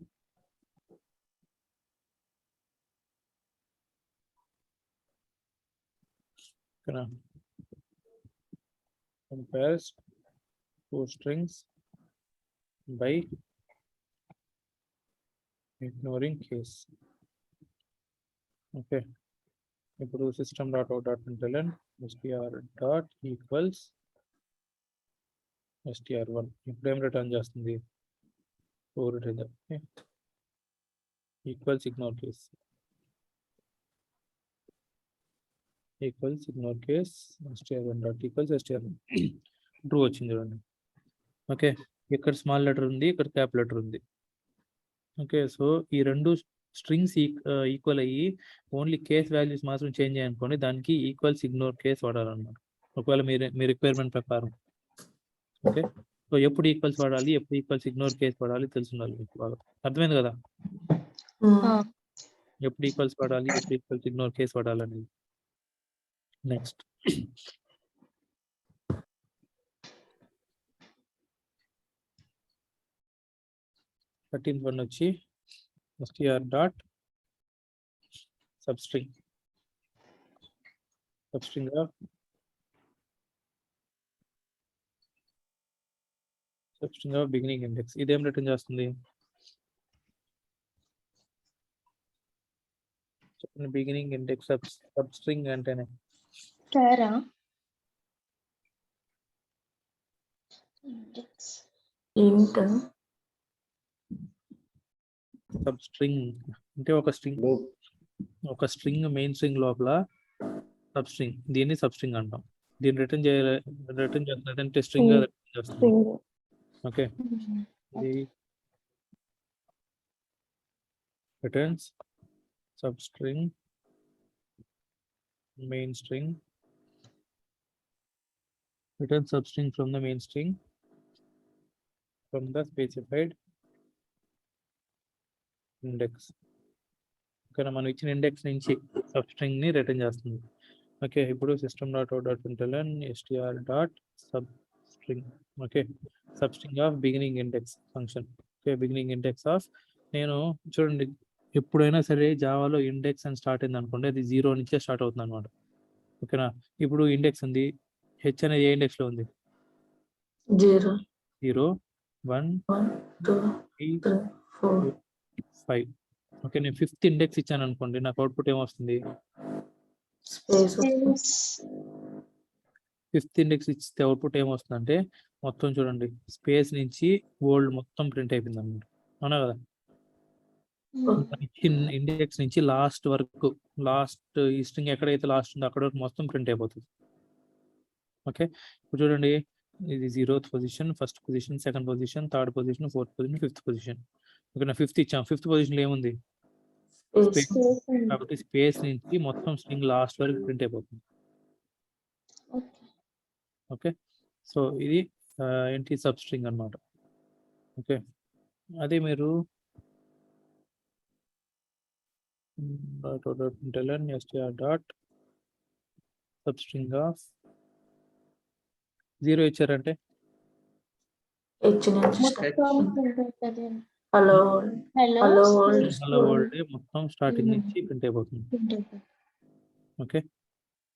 Compares two strings by ignoring case. Okay. ఇప్పుడు system.out.println str dot equals str1. ఇప్పుడు ఏం రిటర్న్ చేస్తుంది? Return equals ignore case. Equals ignore case str1 dot equals str1. True వచ్చింది చూడండి. Okay, ఇక్కడ small letter ఉంది, ఇక్కడ cap letter ఉంది. ఓకే, సో ఈ రెండు స్ట్రింగ్స్ ఈక్వల్ అయ్యి ఓన్లీ కేస్ వాల్యూస్ మాత్రం చేంజ్ అయ్యానుకోండి, దానికి ఈక్వల్స్ ఇగ్నోర్ కేస్ వాడాలన్నమాట. ఒకవేళ మీ రిక్వైర్మెంట్ ప్రకారం. ఓకే, సో ఎప్పుడు ఈక్వల్స్ వాడాలి, ఎప్పుడు ఈక్వల్స్ ఇగ్నోర్ కేస్ వాడాలి తెలుసుండాలి మీకు బాగా. అర్థమైంది కదా? ఎప్పుడు ఈక్వల్స్ వాడాలి, ఎప్పుడు ఈక్వల్స్ ఇగ్నోర్ కేస్ వాడాలనేది. నెక్స్ట్ 13th వన్ వచ్చి str dot substring of beginning index. ఇదేం రిటర్న్ చేస్తుంది? చెప్పండి. బిగినింగ్ ఇండెక్స్ సబ్స్ట్రింగ్ అంటేనే స్టారా ఇండెక్స్ ఇంట్ సబ్స్ట్రింగ్ అంటే ఒక స్ట్రింగ్ మెయిన్ స్ట్రింగ్ లోపల సబ్స్ట్రింగ్, దీన్ని సబ్స్ట్రింగ్ అంటాం. దీన్ని రిటర్న్ చేస్తున్నదంటే స్ట్రింగ్ గా రిటర్న్ చేస్తుంది. ఓకే, ఇది returns substring main string, return substring from the main string from the specified index. ఇక్కడ మనం ఇచ్చిన ఇండెక్స్ నుంచి సబ్స్ట్రింగ్ ని రిటర్న్ చేస్తుంది. ఓకే, ఇప్పుడు system.out.println str dot substring. Okay, substring of beginning index function. Okay, beginning index of, నేను చూడండి ఎప్పుడైనా సరే జావాలో ఇండెక్స్ అని స్టార్ట్ అయింది అనుకోండి, అది 0 నుంచే స్టార్ట్ అవుతుంది అనమాట. ఓకేనా? ఇప్పుడు ఇండెక్స్ ఉంది, హెచ్ అనేది ఏ ఇండెక్స్ లో ఉంది? 0 0 1 2 3 3 4 5. ఓకే, నేను 5th ఇండెక్స్ ఇచ్చాను అనుకోండి, నాకు అవుట్పుట్ ఏమొస్తుంది? స్పేస్ 5th ఇండెక్స్ ఇస్తే అవుట్పుట్ ఏమొస్తుంది అంటే మొత్తం చూడండి స్పేస్ నుంచి ఓల్డ్ మొత్తం ప్రింట్ అయిపోయింది అనమాట. అవునా కదా? ఇండెక్స్ నుంచి లాస్ట్ వరకు, లాస్ట్ ఈ స్ట్రింగ్ ఎక్కడైతే లాస్ట్ ఉందో అక్కడ వరకు మొత్తం ప్రింట్ అయిపోతుంది. ఓకే, ఇప్పుడు చూడండి, ఇది 0th position, 1st position, 2nd position, 3rd position, 4th position, 5th position. Okay, నా 5th ఇచ్చాం. 5th పొజిషన్ లో ఏముంది? స్పేస్. కాబట్టి స్పేస్ నుంచి మొత్తం స్ట్రింగ్ లాస్ట్ వరకు ప్రింట్ అయిపోతుంది. ఓకే, సో ఇది ఏంటి? సబ్స్ట్రింగ్ అన్నమాట. ఓకే, అదే మీరు .out.println str dot substring of 0 ఇచ్చారంటే హెచ్ నుంచి హలో హలో వరల్డ్ మొత్తం స్టార్టింగ్ నుంచి ప్రింట్ అయిపోతుంది. ఓకే,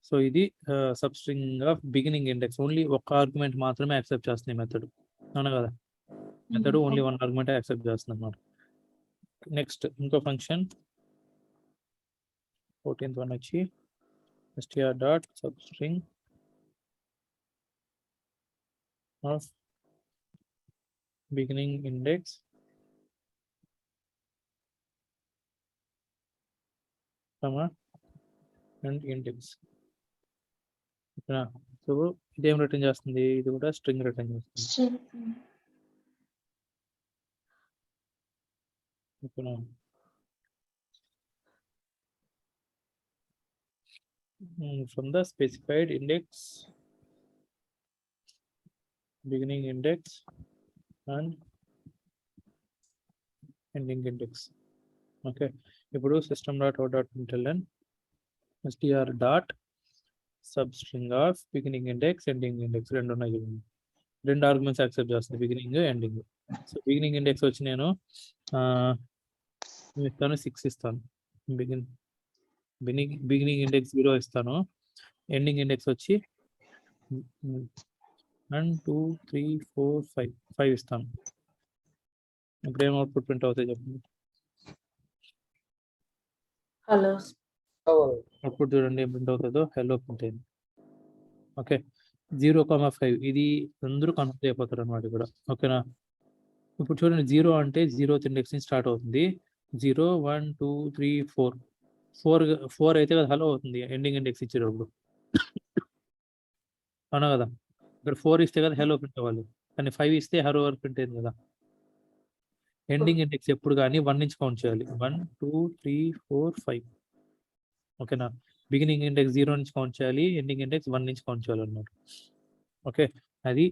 సో ఇది substring of beginning index. Only ఒక ఆర్గ్యుమెంట్ మాత్రమే యాక్సెప్ట్ చేస్తుంది మెథడ్. అవునా కదా? మెథడ్ ఓన్లీ 1 ఆర్గ్యుమెంట్ యాక్సెప్ట్ చేస్తుంది అన్నమాట. నెక్స్ట్ ఇంకో ఫంక్షన్ 14th వన్ వచ్చి str dot substring of beginning index and index. So ఇదేం రిటర్న్ చేస్తుంది? ఇది కూడా స్ట్రింగ్ రిటర్న్ చేస్తుంది. ఓకేనా? From the specified index, beginning index and ending index. Okay, ఇప్పుడు system.out.println str dot substring of beginning index ending index రెండు ఉన్నాయి చూడండి. రెండు ఆర్గ్యుమెంట్స్ యాక్సెప్ట్ చేస్తుంది, beginning ending. So beginning index వచ్చి నేను ఇస్తాను 6 ఇస్తాను. బిగినింగ్ ఇండెక్స్ 0 ఇస్తాను. ఎండింగ్ ఇండెక్స్ వచ్చి 1 2 3 4 5 ఇస్తాను. ఇప్పుడు ఏం అవుట్పుట్ ప్రింట్ అవుతాయి చెప్పండి. హలో అవుట్పుట్ చూడండి ఏం ప్రింట్ అవుతుందో, హెల్లో ప్రింట్ అయింది. ఓకే 0,5 ఇది అందరూ కన్ఫ్యూజ్ అయిపోతారు అనమాట ఇక్కడ. ఓకేనా, ఇప్పుడు చూడండి 0 అంటే 0th ఇండెక్స్ నుంచి స్టార్ట్ అవుతుంది. 0 1 2 3 4 అయితే కదా హలో అవుతుంది ఎండింగ్ ఇండెక్స్ ఇచ్చేటప్పుడు, అవునా కదా. ఇక్కడ 4 ఇస్తే కదా హలో ప్రింట్ అవ్వాలి, కానీ 5 ఇస్తే హలో వరకు ప్రింట్ అయింది కదా. ఎండింగ్ ఇండెక్స్ ఎప్పుడు కానీ 1 నుంచి కౌంట్ చేయాలి. 1 2 3 4 5. ఓకేనా, బిగినింగ్ ఇండెక్స్ 0 నుంచి కౌంట్ చేయాలి, ఎండింగ్ ఇండెక్స్ 1 నుంచి కౌంట్ చేయాలి అన్నమాట. ఓకే, అది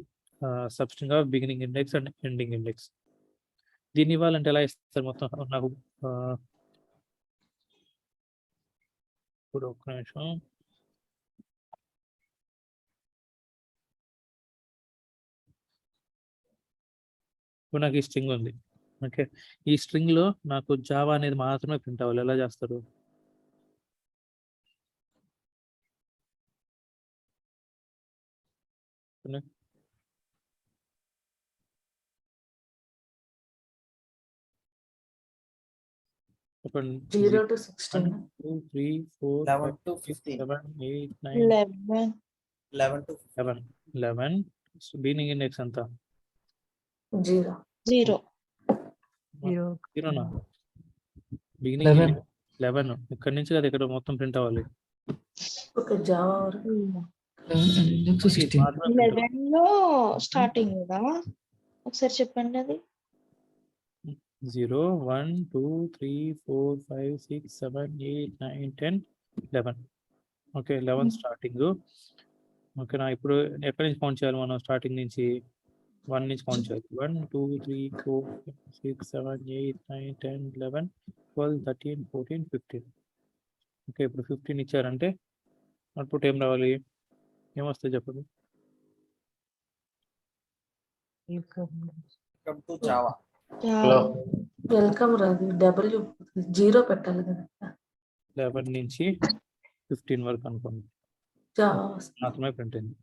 substring of beginning index and ending index. దీన్ని ఇవ్వాలంటే ఎలా ఇస్తారు మొత్తం నాకు? ఇప్పుడు ఒక్క నిమిషం. ఇప్పుడు నాకు ఈ స్ట్రింగ్ ఉంది. ఓకే, ఈ స్ట్రింగ్ లో నాకు జావా అనేది మాత్రమే ప్రింట్ అవ్వాలి. ఎలా చేస్తారు? చెప్పండి. 0 to 16. 1 2 3 4 11 to 5 6 15. 7 8 9 11. 11 to 11. Beginning index ఎంత? 0. 0. 0నా? బిగినింగ్ 11 ఇక్కడ నుంచి కదా ఇక్కడ మొత్తం ప్రింట్ అవ్వాలి. ఓకే, జావా వరకు 11 మాత్రమే print అవ్వాలి. 11 లో స్టార్టింగ్ కదా, ఒకసారి చెప్పండి అది. 0 1 2 3 4 5 6 7 8 9 10 11. Okay 11 starting. ఓకేనా, ఇప్పుడు ఎక్కడి నుంచి కౌంట్ చేయాలి మనం? స్టార్టింగ్ నుంచి 1 నుంచి కౌంట్ చేయాలి. 1 2 3 4 6 7 8 9 10 11 12 13 14 15. ఓకే, ఇప్పుడు 15 ఇచ్చారంటే అవుట్పుట్ ఏం రావాలి? ఏమొస్తుంది చెప్పండి? welcome to Java. Hello welcome రాదు, డబ్ల్యూ 0 పెట్టాలి కదా. 11 నుంచి 15 వరకు అనుకోండి జావా మాత్రమే ప్రింట్ అయింది.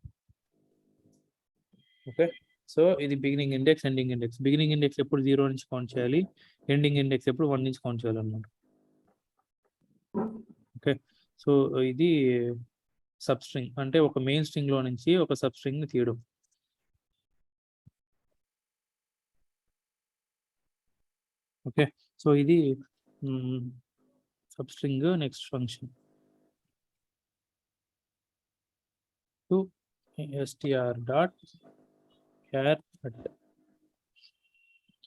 ఓకే, సో ఇది beginning index ending index. Beginning index ఎప్పుడు 0 నుంచి కౌంట్ చేయాలి, ఎండింగ్ ఇండెక్స్ ఎప్పుడు 1 నుంచి కౌంట్ చేయాలి అన్నమాట. ఓకే, సో ఇది సబ్స్ట్రింగ్ అంటే ఒక మెయిన్ స్ట్రింగ్ లో నుంచి ఒక సబ్స్ట్రింగ్ ని తీయడం. ఓకే, సో ఇది substring. Next function to str dot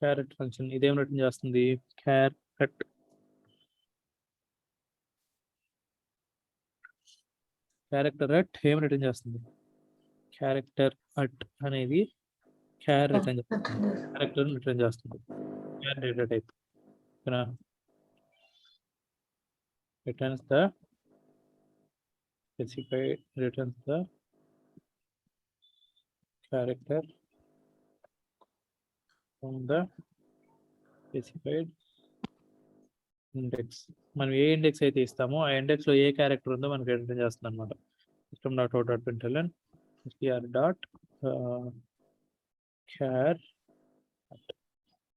carrot function ఇదేం రిటర్న్ చేస్తుంది? క్యారెట్. క్యారెక్టర్ అట్ ఏం రిటర్న్ చేస్తుంది? క్యారెక్టర్ అట్ అనేది క్యార్ రిటర్న్ చేస్తుంది, క్యారెక్టర్ రిటర్న్ చేస్తుంది. క్యార్ data type returns the specified, returns the character from the specified index. మనం ఏ index అయితే ఇస్తామో ఆ ఇండెక్స్ లో ఏ క్యారెక్టర్ ఉందో మనకి రిటర్న్ చేస్తుంది అనమాట. system.out.println str డాట్ char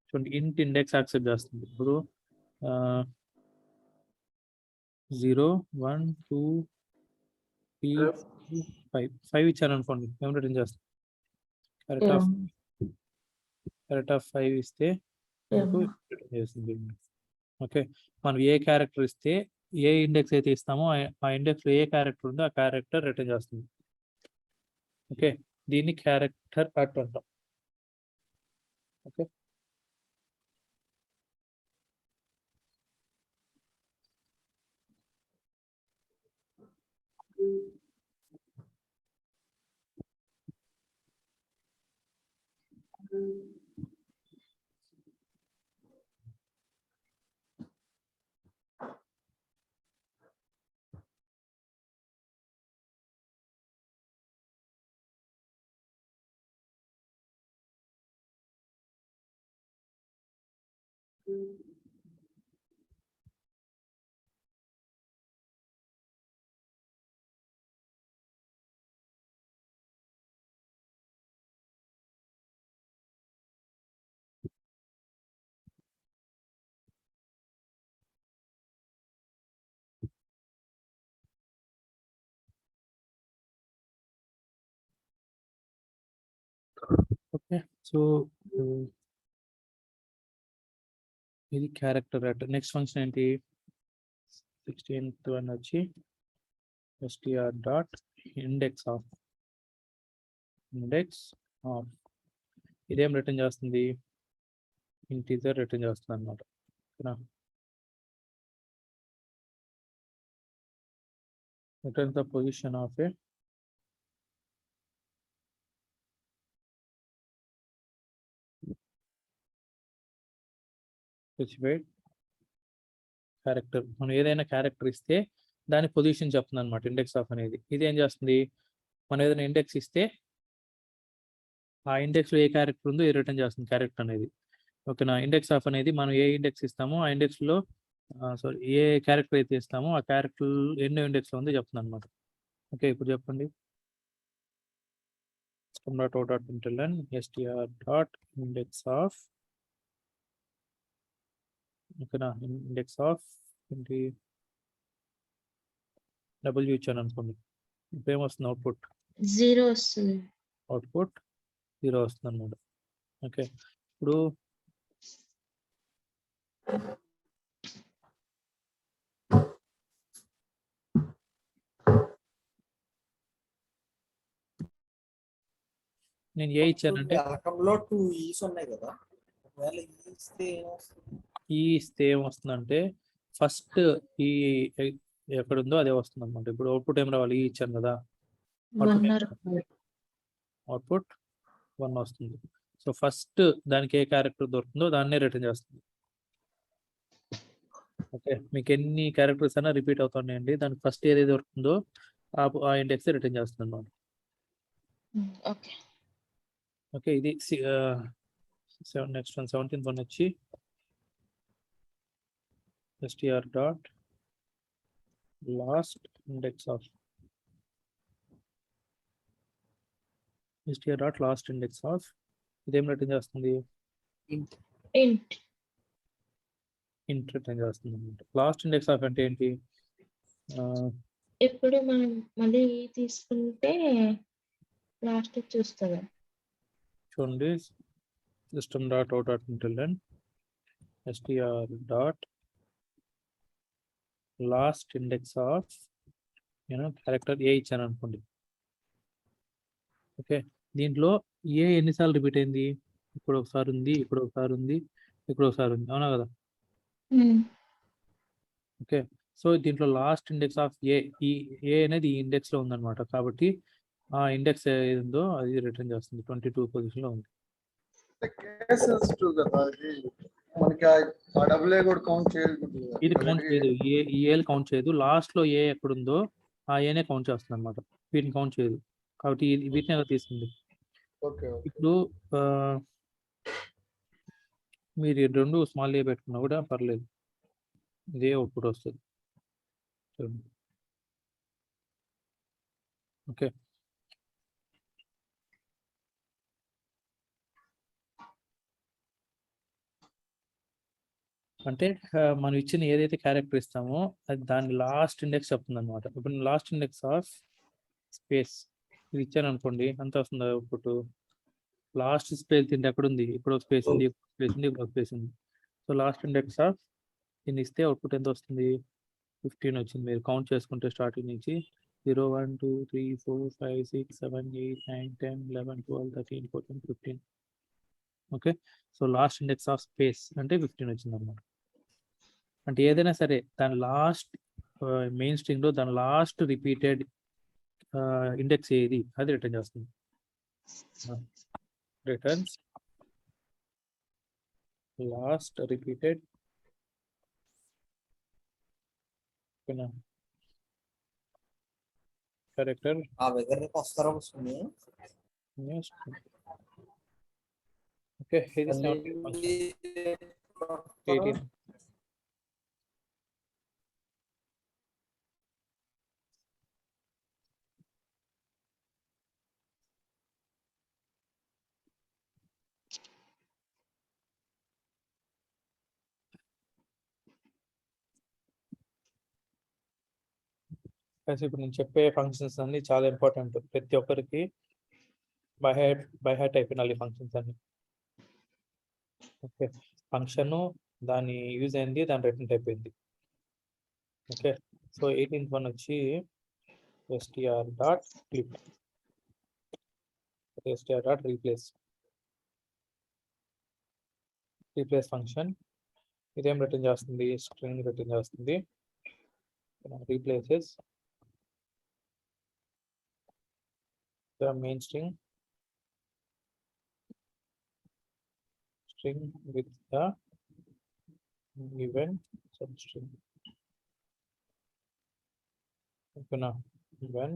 చూడండి ఇంట్ ఇండెక్స్ యాక్సెప్ట్ చేస్తుంది. ఇప్పుడు 0 1 2 3 4 5 ఇచ్చాను అనుకోండి, ఏం రిటర్న్ చేస్తుంది? కరెక్ట్ ఆఫ్ 5 ఇస్తే రిటర్న్ చేస్తుంది. ఓకే, మనం ఏ క్యారెక్టర్ ఇస్తే ఏ ఇండెక్స్ అయితే ఇస్తామో ఆ ఇండెక్స్ లో ఏ క్యారెక్టర్ ఉందో ఆ క్యారెక్టర్ రిటర్న్ చేస్తుంది. ఓకే, దీన్ని క్యారెక్టర్ అట్ అంటాం. ఓకే, ఓకే సో ఇది క్యారెక్టర్ అట్ నెక్స్ట్ ఫంక్షన్ ఏంటి 16th వన్ వచ్చి str డాట్ ఇండెక్స్ ఆఫ్ ఇదేం రిటర్న్ చేస్తుంది ఇంటీజర్ రిటర్న్ చేస్తుంది అనమాట return the position of A specified character. మనం ఏదైనా క్యారెక్టర్ ఇస్తే దాని పొజిషన్ చెప్తుంది అనమాట ఇండెక్స్ ఆఫ్ అనేది. ఇది ఏం చేస్తుంది, మనం ఏదైనా ఇండెక్స్ ఇస్తే ఆ ఇండెక్స్లో ఏ క్యారెక్టర్ ఉందో ఏ రిటర్న్ చేస్తుంది క్యారెక్టర్ అనేది. ఓకేనా. ఇండెక్స్ ఆఫ్ అనేది మనం ఏ ఇండెక్స్ ఇస్తామో ఆ ఇండెక్స్లో ఏ క్యారెక్టర్ అయితే ఇస్తామో ఆ క్యారెక్టర్ ఎన్నో ఇండెక్స్లో ఉందో చెప్తుంది అనమాట. ఓకే, ఇప్పుడు చెప్పండి. system.out.println str.index of ఓకేనా, ఇండెక్స్ ఆఫ్ ఏంటి డబ్ల్యూ ఇచ్చాను అనుకోండి, ఇప్పుడు ఏమొస్తుంది అవుట్పుట్ 0 వస్తుంది. అవుట్పుట్ 0 వస్తుంది అనమాట. ఓకే, ఇప్పుడు నేను ఏ ఇచ్చానంటే వెల్కంలో 2 ఈస్ ఉన్నాయి కదా, ఒకవేళ ఈ ఇస్తే ఏమొస్తుంది? ఈ ఇస్తే ఏమొస్తుందంటే ఫస్ట్ ఈ ఎక్కడ ఉందో అదే వస్తుంది అనమాట. ఇప్పుడు అవుట్పుట్ ఏం రావాలి, ఈ ఇచ్చాను కదా, అవుట్పుట్ 1 వస్తుంది. సో ఫస్ట్ దానికి ఏ క్యారెక్టర్ దొరుకుతుందో దాన్నే రిటర్న్ చేస్తుంది. ఓకే, మీకు ఎన్ని క్యారెక్టర్స్ అయినా రిపీట్ అవుతున్నాయండి, దానికి ఫస్ట్ ఏది దొరుకుతుందో ఆ ఇండెక్స్ రిటర్న్ చేస్తుంది అనమాట. ఓకే ఓకే, ఇది నెక్స్ట్ వన్ 17th వన్ వచ్చి str dot last index of ఇదేం రిటర్న్ చేస్తుంది, ఇంట్ ఇంట్ రిటర్న్ చేస్తుంది అనమాట. లాస్ట్ ఇండెక్స్ ఆఫ్ అంటే ఏంటి, ఇప్పుడు మనం మళ్ళీ తీసుకుంటే లాస్ట్ చూస్తుంది. చూడండి, system.out.println str dot last index of character a ఇచ్చాను అనుకోండి. ఓకే, దీంట్లో ఏ ఎన్నిసార్లు రిపీట్ అయింది, ఇప్పుడు ఒకసారి ఉంది, ఇప్పుడు ఒకసారి ఉంది, ఇప్పుడు ఒకసారి ఉంది, అవునా కదా. ఓకే, సో దీంట్లో లాస్ట్ ఇండెక్స్ ఆఫ్ ఈ ఏ అనేది ఈ ఇండెక్స్ లో ఉందన్నమాట. కాబట్టి ఆ ఇండెక్స్ ఏది ఉందో అది రిటర్న్ చేస్తుంది. 22 పొజిషన్ లో ఉంది. మనకి ఆ డబుల్ ఏ కూడా కౌంట్ చేయదు. ఇది కౌంట్ చేయదు, ఏలు కౌంట్ చేయదు. లాస్ట్ లో ఏ ఎక్కడ ఉందో ఆ ఏనే కౌంట్ చేస్తుంది అనమాట, వీటిని కౌంట్ చేయదు. కాబట్టి వీటిని ఎలా తీసుకుంది. ఇప్పుడు మీరు రెండు స్మాల్ ఏ పెట్టుకున్నా కూడా పర్లేదు, ఇదే అవుట్పుట్ వస్తుంది. చూడండి. ఓకే, అంటే మనం ఇచ్చిన ఏదైతే క్యారెక్టర్ ఇస్తామో అది దాని లాస్ట్ ఇండెక్స్ చెప్తుంది అనమాట. ఇప్పుడు లాస్ట్ ఇండెక్స్ ఆఫ్ స్పేస్ ఇది ఇచ్చాను అనుకోండి, అంత వస్తుంది అవుట్పుట్. లాస్ట్ స్పేస్ తింటే ఎక్కడ ఉంది, ఇప్పుడు ఒక స్పేస్ ఉంది, స్పేస్ ఉంది, ఇప్పుడు స్పేస్ ఉంది. సో లాస్ట్ ఇండెక్స్ ఆఫ్ దీన్ని ఇస్తే అవుట్పుట్ ఎంత వస్తుంది, 15 వచ్చింది. మీరు కౌంట్ చేసుకుంటే స్టార్టింగ్ నుంచి 0 1 2 3 4 5 6 7 8 9 10 11 12 13 14 15. Okay, so last index of space అంటే 15 వచ్చింది అనమాట. అంటే ఏదైనా సరే దాని లాస్ట్ మెయిన్ స్ట్రింగ్ లో దాని లాస్ట్ రిపీటెడ్ ఇండెక్స్ ఏది అది రిటర్న్ చేస్తుంది. రిటర్న్స్ లాస్ట్ రిపీటెడ్ క్యారెక్టర్ ఆ దగ్గరికి వస్తారా వస్తుంది. ఓకే, ఇది 17th 18. ఇప్పుడు నేను చెప్పే ఫంక్షన్స్ అన్ని చాలా ఇంపార్టెంట్, ప్రతి ఒక్కరికి బై హార్ట్ అయిపోయినాలి ఫంక్షన్స్ అన్ని. ఓకే, ఫంక్షన్ దాని యూజ్ అయింది, దాని రిటర్న్ అయిపోయింది. ఓకే, సో 18th వన్ వచ్చి str.flip, str.replace ఫంక్షన్ ఇదేం రిటర్న్ చేస్తుంది, స్ట్రింగ్ రిటర్న్ చేస్తుంది. Replaces the main string with the given substring. Okay, now when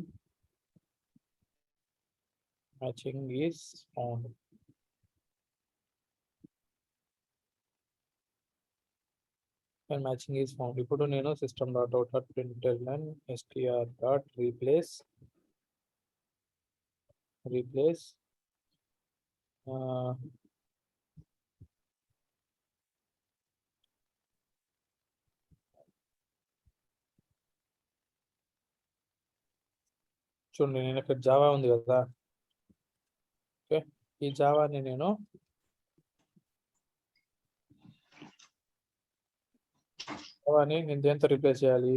matching is found, ఇప్పుడు నేను system.out.println str.replace చూడండి, నేను ఇక్కడ జావా ఉంది కదా. ఓకే, ఈ జావాని నేను దేంతో రీప్లేస్ చేయాలి,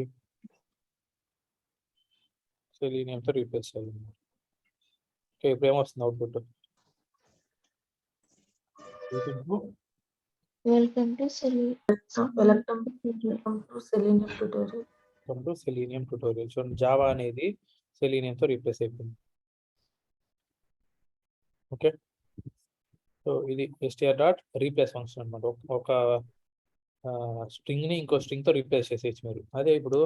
సెలీనియంతో రీప్లేస్ చేయాలి. ఓకే, ఇప్పుడు ఏమొస్తుంది output, welcome to Selenium tutorial. చూడండి, జావా అనేది సెలీనియంతో రీప్లేస్ అయిపోయింది. ఓకే, సో ఇది str.replace ఫంక్షన్ అనమాట. ఒక స్ట్రింగ్ ని ఇంకో స్ట్రింగ్ తో రీప్లేస్ చేసేయచ్చు మీరు. అదే ఇప్పుడు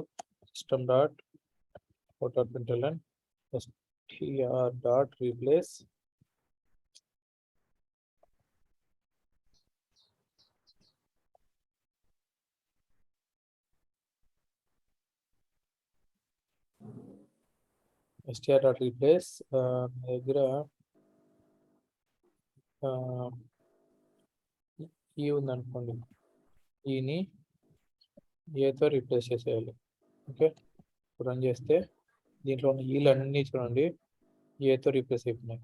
system.out.println str.replace నా దగ్గర ఈ ఉందనుకోండి, ఈని ఏతో రీప్లేస్ చేసేయాలి. ఓకే, రన్ చేస్తే దీంట్లో ఉన్న ఈలు అన్నీ చూడండి ఏతో రీప్లేస్ అయిపోయినాయి.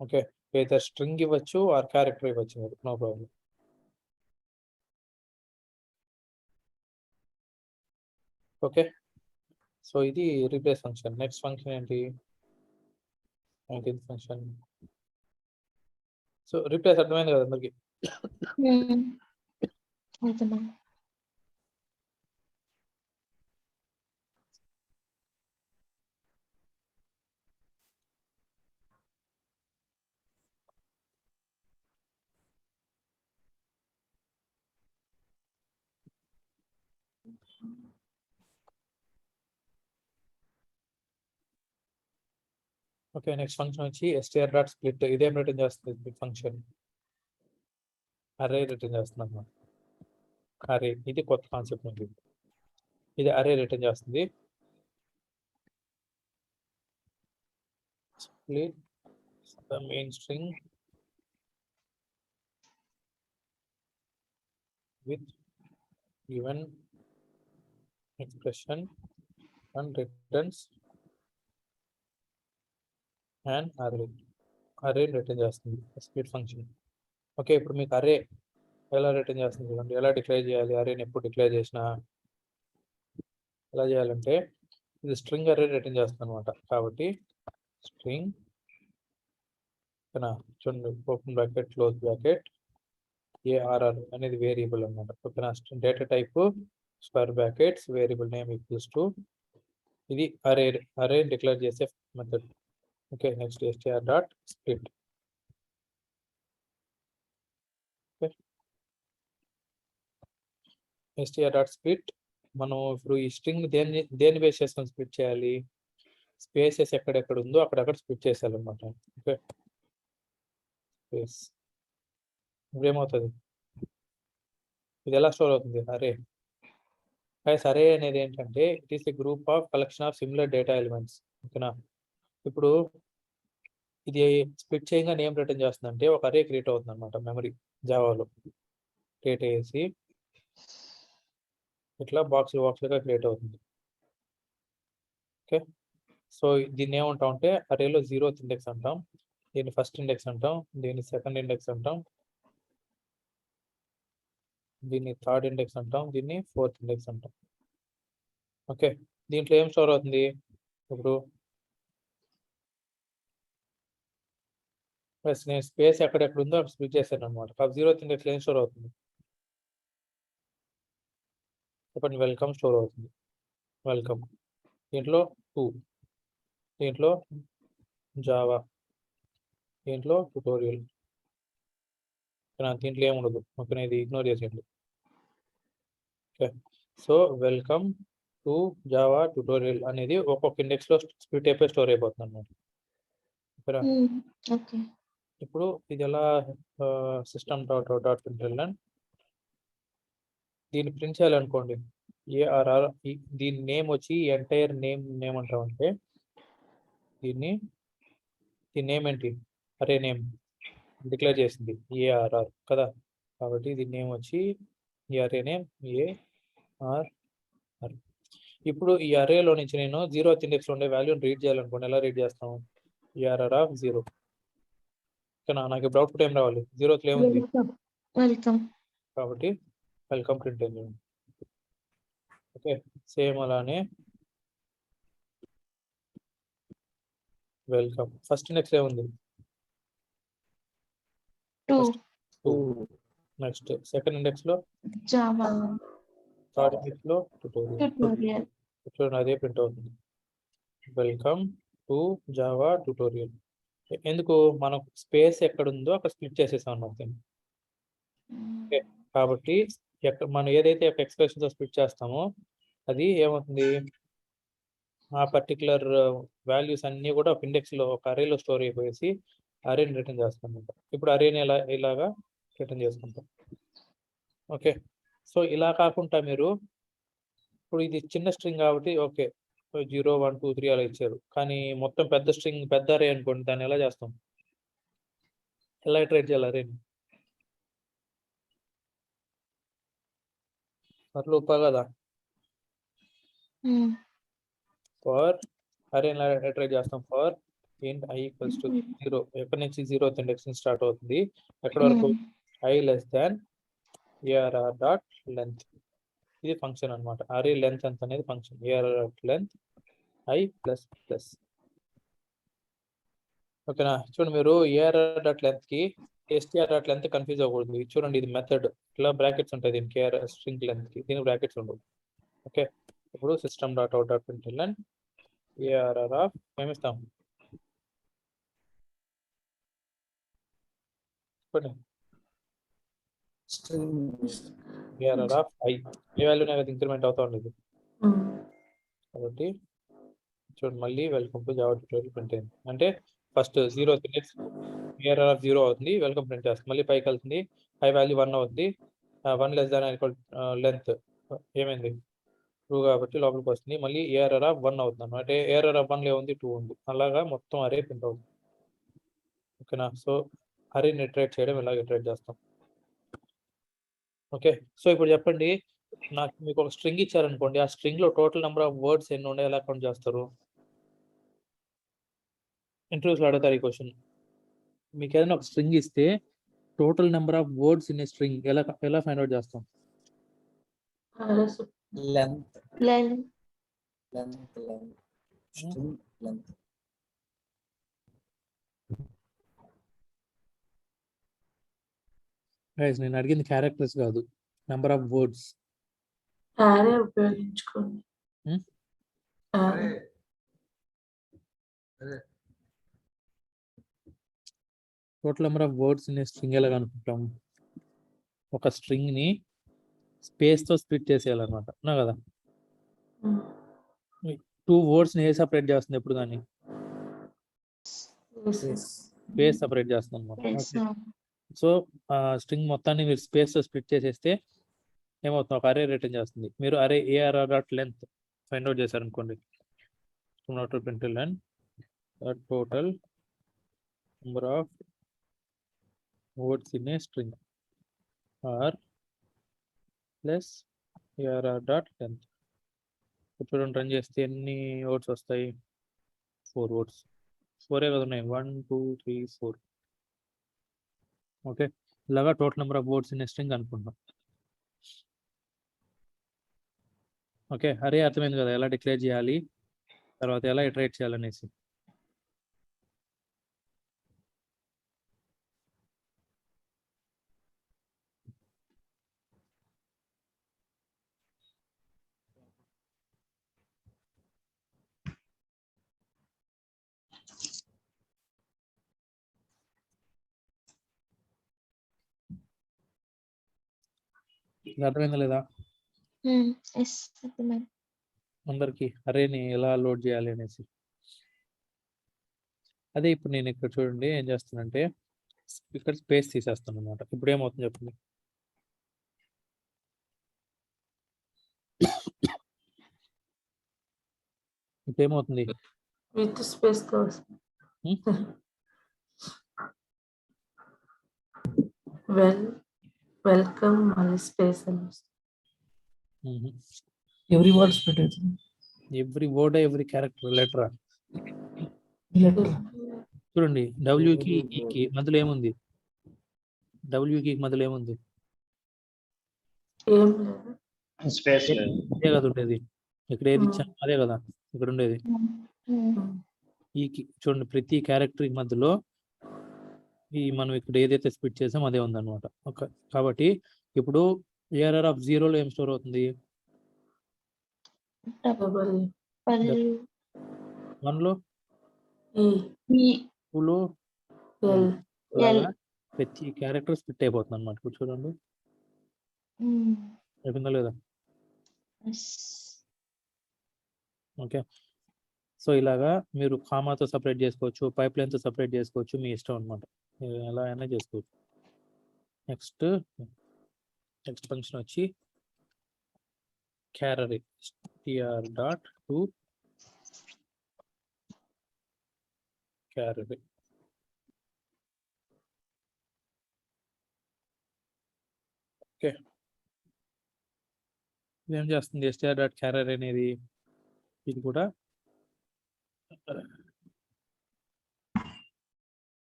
ఓకే, ఏదో స్ట్రింగ్ ఇవ్వచ్చు ఆర్ క్యారెక్టర్ ఇవ్వచ్చు, మీరు నో ప్రాబ్లం. ఓకే, సో ఇది రీప్లేస్ ఫంక్షన్. నెక్స్ట్ ఫంక్షన్ ఏంటి, 19th ఫంక్షన్. సో రీప్లేస్ అర్థమైంది కదా అందరికి. ఓకే, నెక్స్ట్ ఫంక్షన్ వచ్చి str.split. ఇదేం రిటర్న్ చేస్తుంది, స్ప్లిట్ ఫంక్షన్ అరే రిటర్న్ చేస్తుంది అన్నమాట. అరే, ఇది కొత్త కాన్సెప్ట్ ఉంది. ఇది అరే రిటర్న్ చేస్తుంది. split the main string with given expression and returns an array return చేస్తుంది స్ప్లిట్ ఫంక్షన్. ఓకే, ఇప్పుడు మీకు అరే ఎలా రిటర్న్ చేస్తుంది చూడండి. ఎలా డిక్లేర్ చేయాలి అరేని, ఎప్పుడు డిక్లేర్ చేసినా ఎలా చేయాలంటే ఇది స్ట్రింగ్ అరే రిటర్న్ చేస్తుంది అనమాట. కాబట్టి స్ట్రింగ్ చూడండి, open bracket close bracket ARR అనేది వేరియబుల్ అనమాట. ఓకేనా, data type square brackets variable name equals to ఇది అరే డిక్లేర్ చేసే method. Okay, next str.split. str.split మనం ఇప్పుడు ఈ స్ట్రింగ్ దేని బేస్ చేసుకొని స్ప్లిట్ చేయాలి, స్పేసెస్ ఎక్కడెక్కడ ఉందో అక్కడక్కడ స్ప్లిట్ చేసేయాలన్నమాట. ఓకే, స్పేస్ ఇప్పుడు ఏమవుతుంది? ఇది ఎలా స్టోర్ అవుతుంది? అరే అరే అనేది ఏంటంటే it is a group of collection of similar data elements. ఓకేనా? ఇప్పుడు ఇది స్ప్లిట్ చేయగానే ఏం రిటర్న్ చేస్తుందంటే ఒక అరే క్రియేట్ అవుతుంది అనమాట మెమరీ జావాలో. క్రియేట్ అయ్యేసి ఇట్లా బాక్స్లుగా క్రియేట్ అవుతుంది. ఓకే, సో దీన్ని ఏమంటాం అంటే అరేలో 0th ఇండెక్స్ అంటాం, దీన్ని ఫస్ట్ ఇండెక్స్ అంటాం, దీన్ని సెకండ్ ఇండెక్స్ అంటాం, దీన్ని థర్డ్ ఇండెక్స్ అంటాం, దీన్ని 4th ఇండెక్స్ అంటాం. ఓకే, దీంట్లో ఏం స్టోర్ అవుతుంది? ఇప్పుడు నేను స్పేస్ ఎక్కడెక్కడ ఉందో అక్కడ స్ప్లిట్ చేశాను అనమాట. కాబట్టి 0th ఇండెక్స్ ఏం స్టోర్ అవుతుంది చెప్పండి? వెల్కమ్ స్టోర్ అవుతుంది. వెల్కమ్ దీంట్లో 2, దీంట్లో జావా, దీంట్లో ట్యుటోరియల్. దీంట్లో ఏముండదు. ఓకేనా? ఇది ఇగ్నోర్ చేసేయండి. Okay, so welcome to Java tutorial అనేది ఒక్కొక్క ఇండెక్స్లో స్ప్లిట్ అయిపోయి స్టోర్ అయిపోతుంది అనమాట. ఓకేనా? ఓకే. ఇప్పుడు ఇది ఎలా system.out.println దీన్ని ప్రింట్ చేయాలనుకోండి. ఏఆర్ఆర్ దీని నేమ్ వచ్చి ఎంటైర్ నేమ్ అంటామంటే దీని నేమ్ ఏంటి? అరే నేమ్ డిక్లేర్ చేసింది ఏఆర్ఆర్ కదా. కాబట్టి దీని నేమ్ వచ్చి ఈ అరే నేమ్ ఏఆర్ఆర్. ఇప్పుడు ఈ అరేలో నుంచి నేను 0th ఇండెక్స్లో ఉండే వాల్యూని రీడ్ చేయాలనుకోండి. ఎలా రీడ్ చేస్తాము? ARR of 0. ఓకేనా? నాకు ఇప్పుడు అవుట్పుట్ ఏం రావాలి? 0th ఏముంది వెల్కమ్. కాబట్టి వెల్కమ్ ప్రింట్ అయింది. ఓకే, సేమ్ అలానే వెల్కమ్ ఫస్ట్ ఇండెక్స్ ఏముంది? 2. నెక్స్ట్ సెకండ్ ఇండెక్స్ లో జావా. థర్డ్ ఇండెక్స్ లో ట్యుటోరియల్. అదే ప్రింట్ అవుతుంది. Welcome to Java tutorial. ఎందుకు? మనం స్పేస్ ఎక్కడ ఉందో అక్కడ స్ప్లిట్ చేసేసాం అన్నమాట. ఓకే, కాబట్టి మనం ఏదైతే ఎక్స్ప్రెషన్తో స్ప్లిట్ చేస్తామో అది ఏమవుతుంది? ఆ పర్టికులర్ వాల్యూస్ అన్నీ కూడా ఒక ఇండెక్స్లో ఒక అరేలో స్టోర్ అయిపోయేసి అరేని రిటర్న్ చేస్తాం. ఇప్పుడు అరేని ఇలాగా రిటర్న్ చేసుకుంటాం. ఓకే, సో ఇలా కాకుండా మీరు ఇప్పుడు ఇది చిన్న స్ట్రింగ్ కాబట్టి ఓకే 0 1 2 3 అలా ఇచ్చారు. కానీ మొత్తం పెద్ద స్ట్రింగ్ పెద్ద అరే అనుకోండి, దాన్ని ఎలా చేస్తాం? ఎలా ఇటరేట్ చేయాలి అరేని? అట్లా ఉప్ప కదా. ఫర్ అరే ఎలా ఇటరేట్ చేస్తాం? For int i equals to 0. ఎక్కడి నుంచి 0th ఇండెక్స్ నుంచి స్టార్ట్ అవుతుంది? ఎక్కడి వరకు? i less than arr dot length. ఇది ఫంక్షన్ అనమాట. అరే లెంత్ ఎంత అనేది function. arr length i plus plus. ఓకేనా? చూడండి, మీరు arr డాట్ లెంత్ కి str డాట్ లెంత్ కన్ఫ్యూజ్ అవ్వకూడదు. చూడండి, ఇది మెథడ్ ఇలా బ్రాకెట్స్ ఉంటాయి దీనికి. స్ట్రింగ్ లెంత్ కి దీనికి బ్రాకెట్స్ ఉండవు. ఓకే, ఇప్పుడు system.out.println arr ఆఫ్ ఏమిస్తాం? చెప్పండి. arr of i A value అనేది ఇంక్రిమెంట్ అవుతా ఉండేది. కాబట్టి చూడండి, మళ్ళీ welcome to Java tutorial print అయింది. అంటే first 0th index arr of 0 అవుతుంది, వెల్కమ్ ప్రింట్ చేస్తుంది. మళ్ళీ పైకి వెళ్తుంది, పై వాల్యూ 1 అవుతుంది. 1 లెస్ దాన్ ఈక్వల్ లెంత్ ఏమైంది? 2 కాబట్టి లోపలికి వస్తుంది. మళ్ళీ arr ఆఫ్ 1 అవుతుంది అనమాట. అంటే arr ఆఫ్ 1 ఉంది, 2 ఉంది. అలాగా మొత్తం అరే ప్రింట్ అవుతుంది. ఓకేనా? సో అరేని ఇటరేట్ చేయడం ఇలాగ ఇటరేట్ చేస్తాం. ఓకే, సో ఇప్పుడు చెప్పండి, మీకు ఒక స్ట్రింగ్ ఇచ్చారనుకోండి, ఆ స్ట్రింగ్ లో టోటల్ నెంబర్ ఆఫ్ వర్డ్స్ ఎన్ని ఉన్నాయి, ఎలా కౌంట్ చేస్తారు? ఇంటర్వ్యూస్లో అడుగుతారు ఈ క్వశ్చన్. మీకు ఏదైనా ఒక స్ట్రింగ్ ఇస్తే total number of words in a string ఎలా ఫైండ్ అవుట్ చేస్తాం? Length string length. గైస్, నేను అడిగింది క్యారెక్టర్స్ కాదు, నెంబర్ ఆఫ్ వర్డ్స్. అరే ఉపయోగించుకోండి. అరే అరే total number of words in a string ఎలా కనుక్కుంటాం? ఒక స్ట్రింగ్ ని స్పేస్ తో స్ప్లిట్ చేసేయాలన్నమాట. అవునా కదా? 2 వర్డ్స్ ని ఏ సపరేట్ చేస్తుంది ఎప్పుడు కానీ? స్పేస్ సపరేట్ చేస్తుంది అనమాట. సో ఆ స్ట్రింగ్ మొత్తాన్ని మీరు స్పేస్ తో స్ప్లిట్ చేసేస్తే ఏమవుతుంది, ఒక అరే రిటర్న్ చేస్తుంది. మీరు array A R R dot length find out చేశారనుకోండి, total number of words in a string are plus A R R dot length. చూడండి, రన్ చేస్తే ఎన్ని వర్డ్స్ వస్తాయి? 4 వర్డ్స్. 4 కదా ఉన్నాయి, 1 2 3 4. ఓకే, ఇలాగా total number of words in a string అనుకుంటాం. ఓకే, అరే అర్థమైంది కదా ఎలా డిక్లేర్ చేయాలి, తర్వాత ఎలా ఇటరేట్ చేయాలనేసి. ఇది అర్థమైందా లేదా ఎస్ అర్థమైంది. అందరికి అరేని ఎలా లోడ్ చేయాలి అనేసి? అదే ఇప్పుడు నేను ఇక్కడ చూడండి ఏం చేస్తానంటే ఇక్కడ స్పేస్ తీసేస్తాను అనమాట. ఇప్పుడు ఏమవుతుంది చెప్పండి? ఇప్పుడు ఏమవుతుంది? విత్ స్పేస్ తో వెల్కమ్ మళ్ళీ స్పేస్ అని ఎవ్రీ వర్డ్ స్ప్లిట్ అవుతుంది. ఎవ్రీ వర్డ్ ఎవ్రీ క్యారెక్టర్ లెటరా? చూడండి, డబ్ల్యూకి ఈకి మధ్యలో ఏముంది? డబ్ల్యూకి మధ్యలో ఏముంది? ఏం లేదు. స్పేస్ అదే కదా ఉండేది. ఇక్కడ ఏది ఇచ్చాను అదే కదా ఇక్కడ ఉండేది. ఈకి చూడండి, ప్రతి క్యారెక్టర్ మధ్యలో ఈ మనం ఇక్కడ ఏదైతే స్ప్లిట్ చేసాం అదే ఉందన్నమాట. ఓకే, కాబట్టి ఇప్పుడు ఏఆర్ఆర్ ఆఫ్ 0లో ఏం స్టోర్ అవుతుంది? డబల్ 1లో, ఈ 2లో, ఎల్ అలాగా ప్రతి క్యారెక్టర్ స్ప్లిట్ అయిపోతుంది అనమాట. ఇప్పుడు చూడండి అయిపోయిందా లేదా? ఓకే, సో ఇలాగా మీరు కామాతో సపరేట్ చేసుకోవచ్చు, పైప్ లైన్తో సపరేట్ చేసుకోవచ్చు, మీ ఇష్టం అనమాట, ఎలా అయినా చేసుకోవచ్చు. నెక్స్ట్ ఫంక్షన్ వచ్చి char array str dot to char array. Okay, ఇదేం చేస్తుంది str dot char array అనేది? ఇది కూడా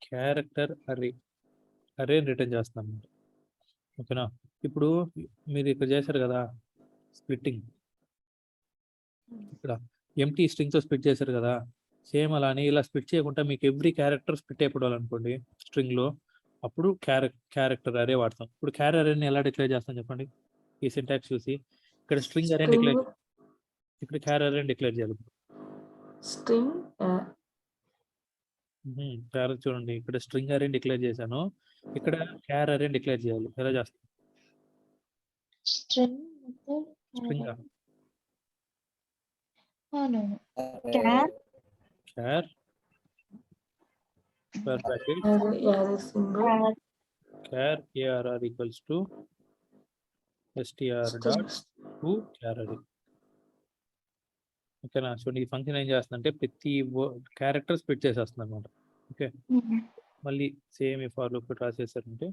క్యారెక్టర్ అరే రిటర్న్ చేస్తాం అన్నమాట. ఓకేనా? ఇప్పుడు మీరు ఇక్కడ చేశారు కదా స్ప్లిట్టింగ్, ఇక్కడ ఎంటీ స్ట్రింగ్ తో స్ప్లిట్ చేశారు కదా, సేమ్ అలానే ఇలా స్ప్లిట్ చేయకుండా మీకు ఎవ్రీ క్యారెక్టర్ స్ప్లిట్ అయిపోవాలనుకోండి స్ట్రింగ్ లో, అప్పుడు క్యారెక్టర్ అరే వాడతాం. ఇప్పుడు క్యారెక్టర్ అరేని ఎలా డిక్లేర్ చేస్తాం చెప్పండి? ఈ సింటాక్స్ చూసి ఇక్కడ స్ట్రింగ్ అరే డిక్లేర్, ఇక్కడ క్యారెక్టర్ అరేని డిక్లేర్ చేయాలి. స్ట్రింగ్ చూడండి, ఇక్కడ స్ట్రింగ్ అరేని డిక్లేర్ చేశాను, ఇక్కడ క్యార్ అరేని డిక్లేర్ చేయాలి. ఎలా చేస్తాం? String string char char square bracket array symbol char arr equals to str dot to char array. ఓకేనా? చూడండి, ఈ ఫంక్షన్ ఏం చేస్తుందంటే ప్రతి క్యారెక్టర్ స్ప్లిట్ చేసేస్తుంది అనమాట. ఓకే, మళ్ళీ సేమ్ ఈ ఫార్ లూప్ రాసేసారంటే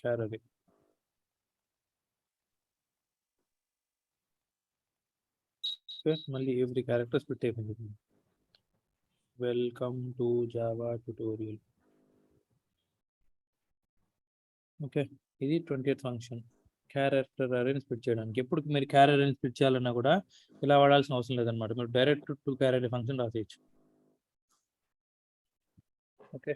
char array. మళ్ళీ ఎవ్రీ క్యారెక్టర్ స్ప్లిట్ అయిపోయింది. Welcome to Java tutorial. Okay, ఇది 20th ఫంక్షన్ క్యారెక్టర్ అరేని స్ప్లిట్ చేయడానికి. ఎప్పుడు మీరు క్యారెక్టర్ అరేని స్ప్లిట్ చేయాలన్నా కూడా ఇలా వాడాల్సిన అవసరం లేదనమాట, మీరు డైరెక్ట్ టు క్యారెక్టర్ ఫంక్షన్ రాసేయచ్చు. ఓకే,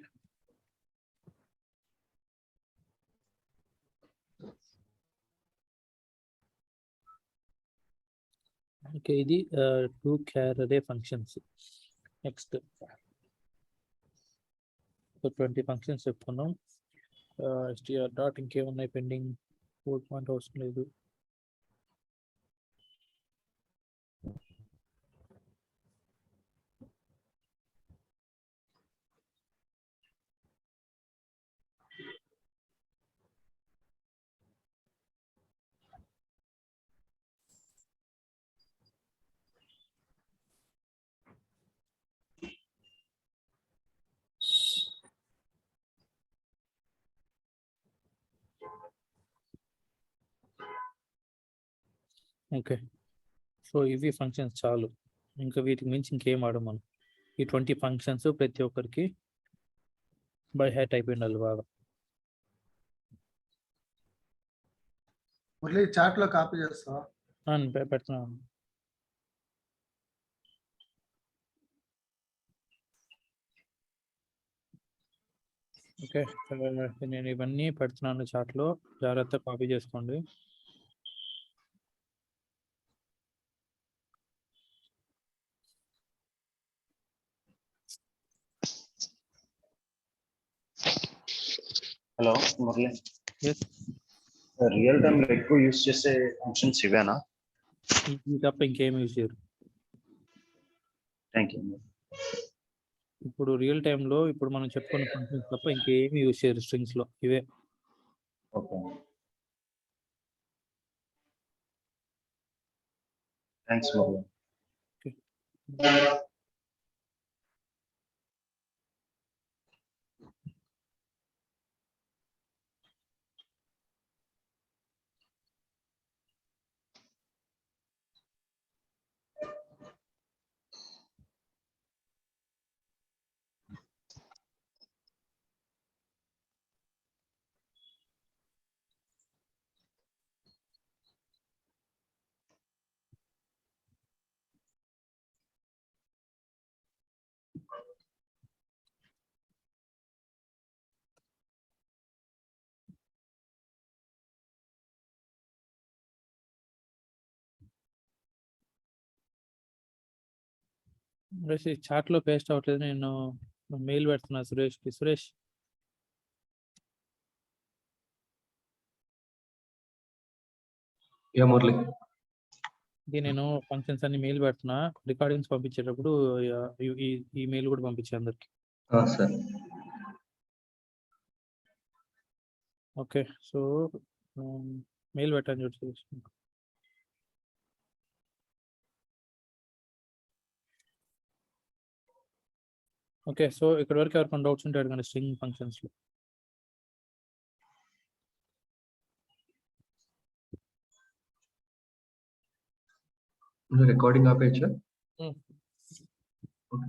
ఓకే, ఇది 2 char array functions. Next 20 functions చెప్పుకున్నాం. str డాట్ ఇంకేమున్నాయి పెండింగ్? 4 పాయింట్ అవసరం లేదు. ఓకే, సో ఇవి ఫంక్షన్స్ చాలు, ఇంకా వీటికి మించి ఇంకేం ఆడం మనం. ఈ 20 ఫంక్షన్స్ ప్రతి ఒక్కరికి బై హ్యాట్ అయిపోయిండాలి బాగా. మురళి చాట్ లో కాపీ చేస్తావా? పెడుతున్నాను. ఓకే, నేను ఇవన్నీ పెడుతున్నాను చాట్లో, జాగ్రత్త కాపీ చేసుకోండి. Hello Murali, Yes. Real time లో ఎక్కువ యూస్ చేసే ఫంక్షన్స్ ఇవేనా? ఇది తప్ప ఇంకేం యూజ్ చేయరు. Thank you. ఇప్పుడు రియల్ టైంలో ఇప్పుడు మనం చెప్పుకున్న ఫంక్షన్స్ తప్ప ఇంకేమి యూజ్ చేయరు స్ట్రింగ్స్ లో, ఇవే. Okay, thanks Murali. చాట్ లో పేస్ట్ అవ్వట్లేదు, నేను మెయిల్ పెడుతున్నా సురేష్కి. సురేష్, మురళి, ఇది నేను ఫంక్షన్స్ అన్ని మెయిల్ పెడుతున్నా, రికార్డింగ్స్ పంపించేటప్పుడు ఈ మెయిల్ కూడా పంపించే అందరికి. సార్. ఓకే, సో మెయిల్ పెట్టాను చూడు సురేష్. ఓకే, సో ఇక్కడ వరకు ఎవరికైనా డౌట్స్ ఉంటే అడగండి స్ట్రింగ్ ఫంక్షన్స్ లో. రికార్డింగ్ ఆపేయచ్చా? Hmm. ఓకే.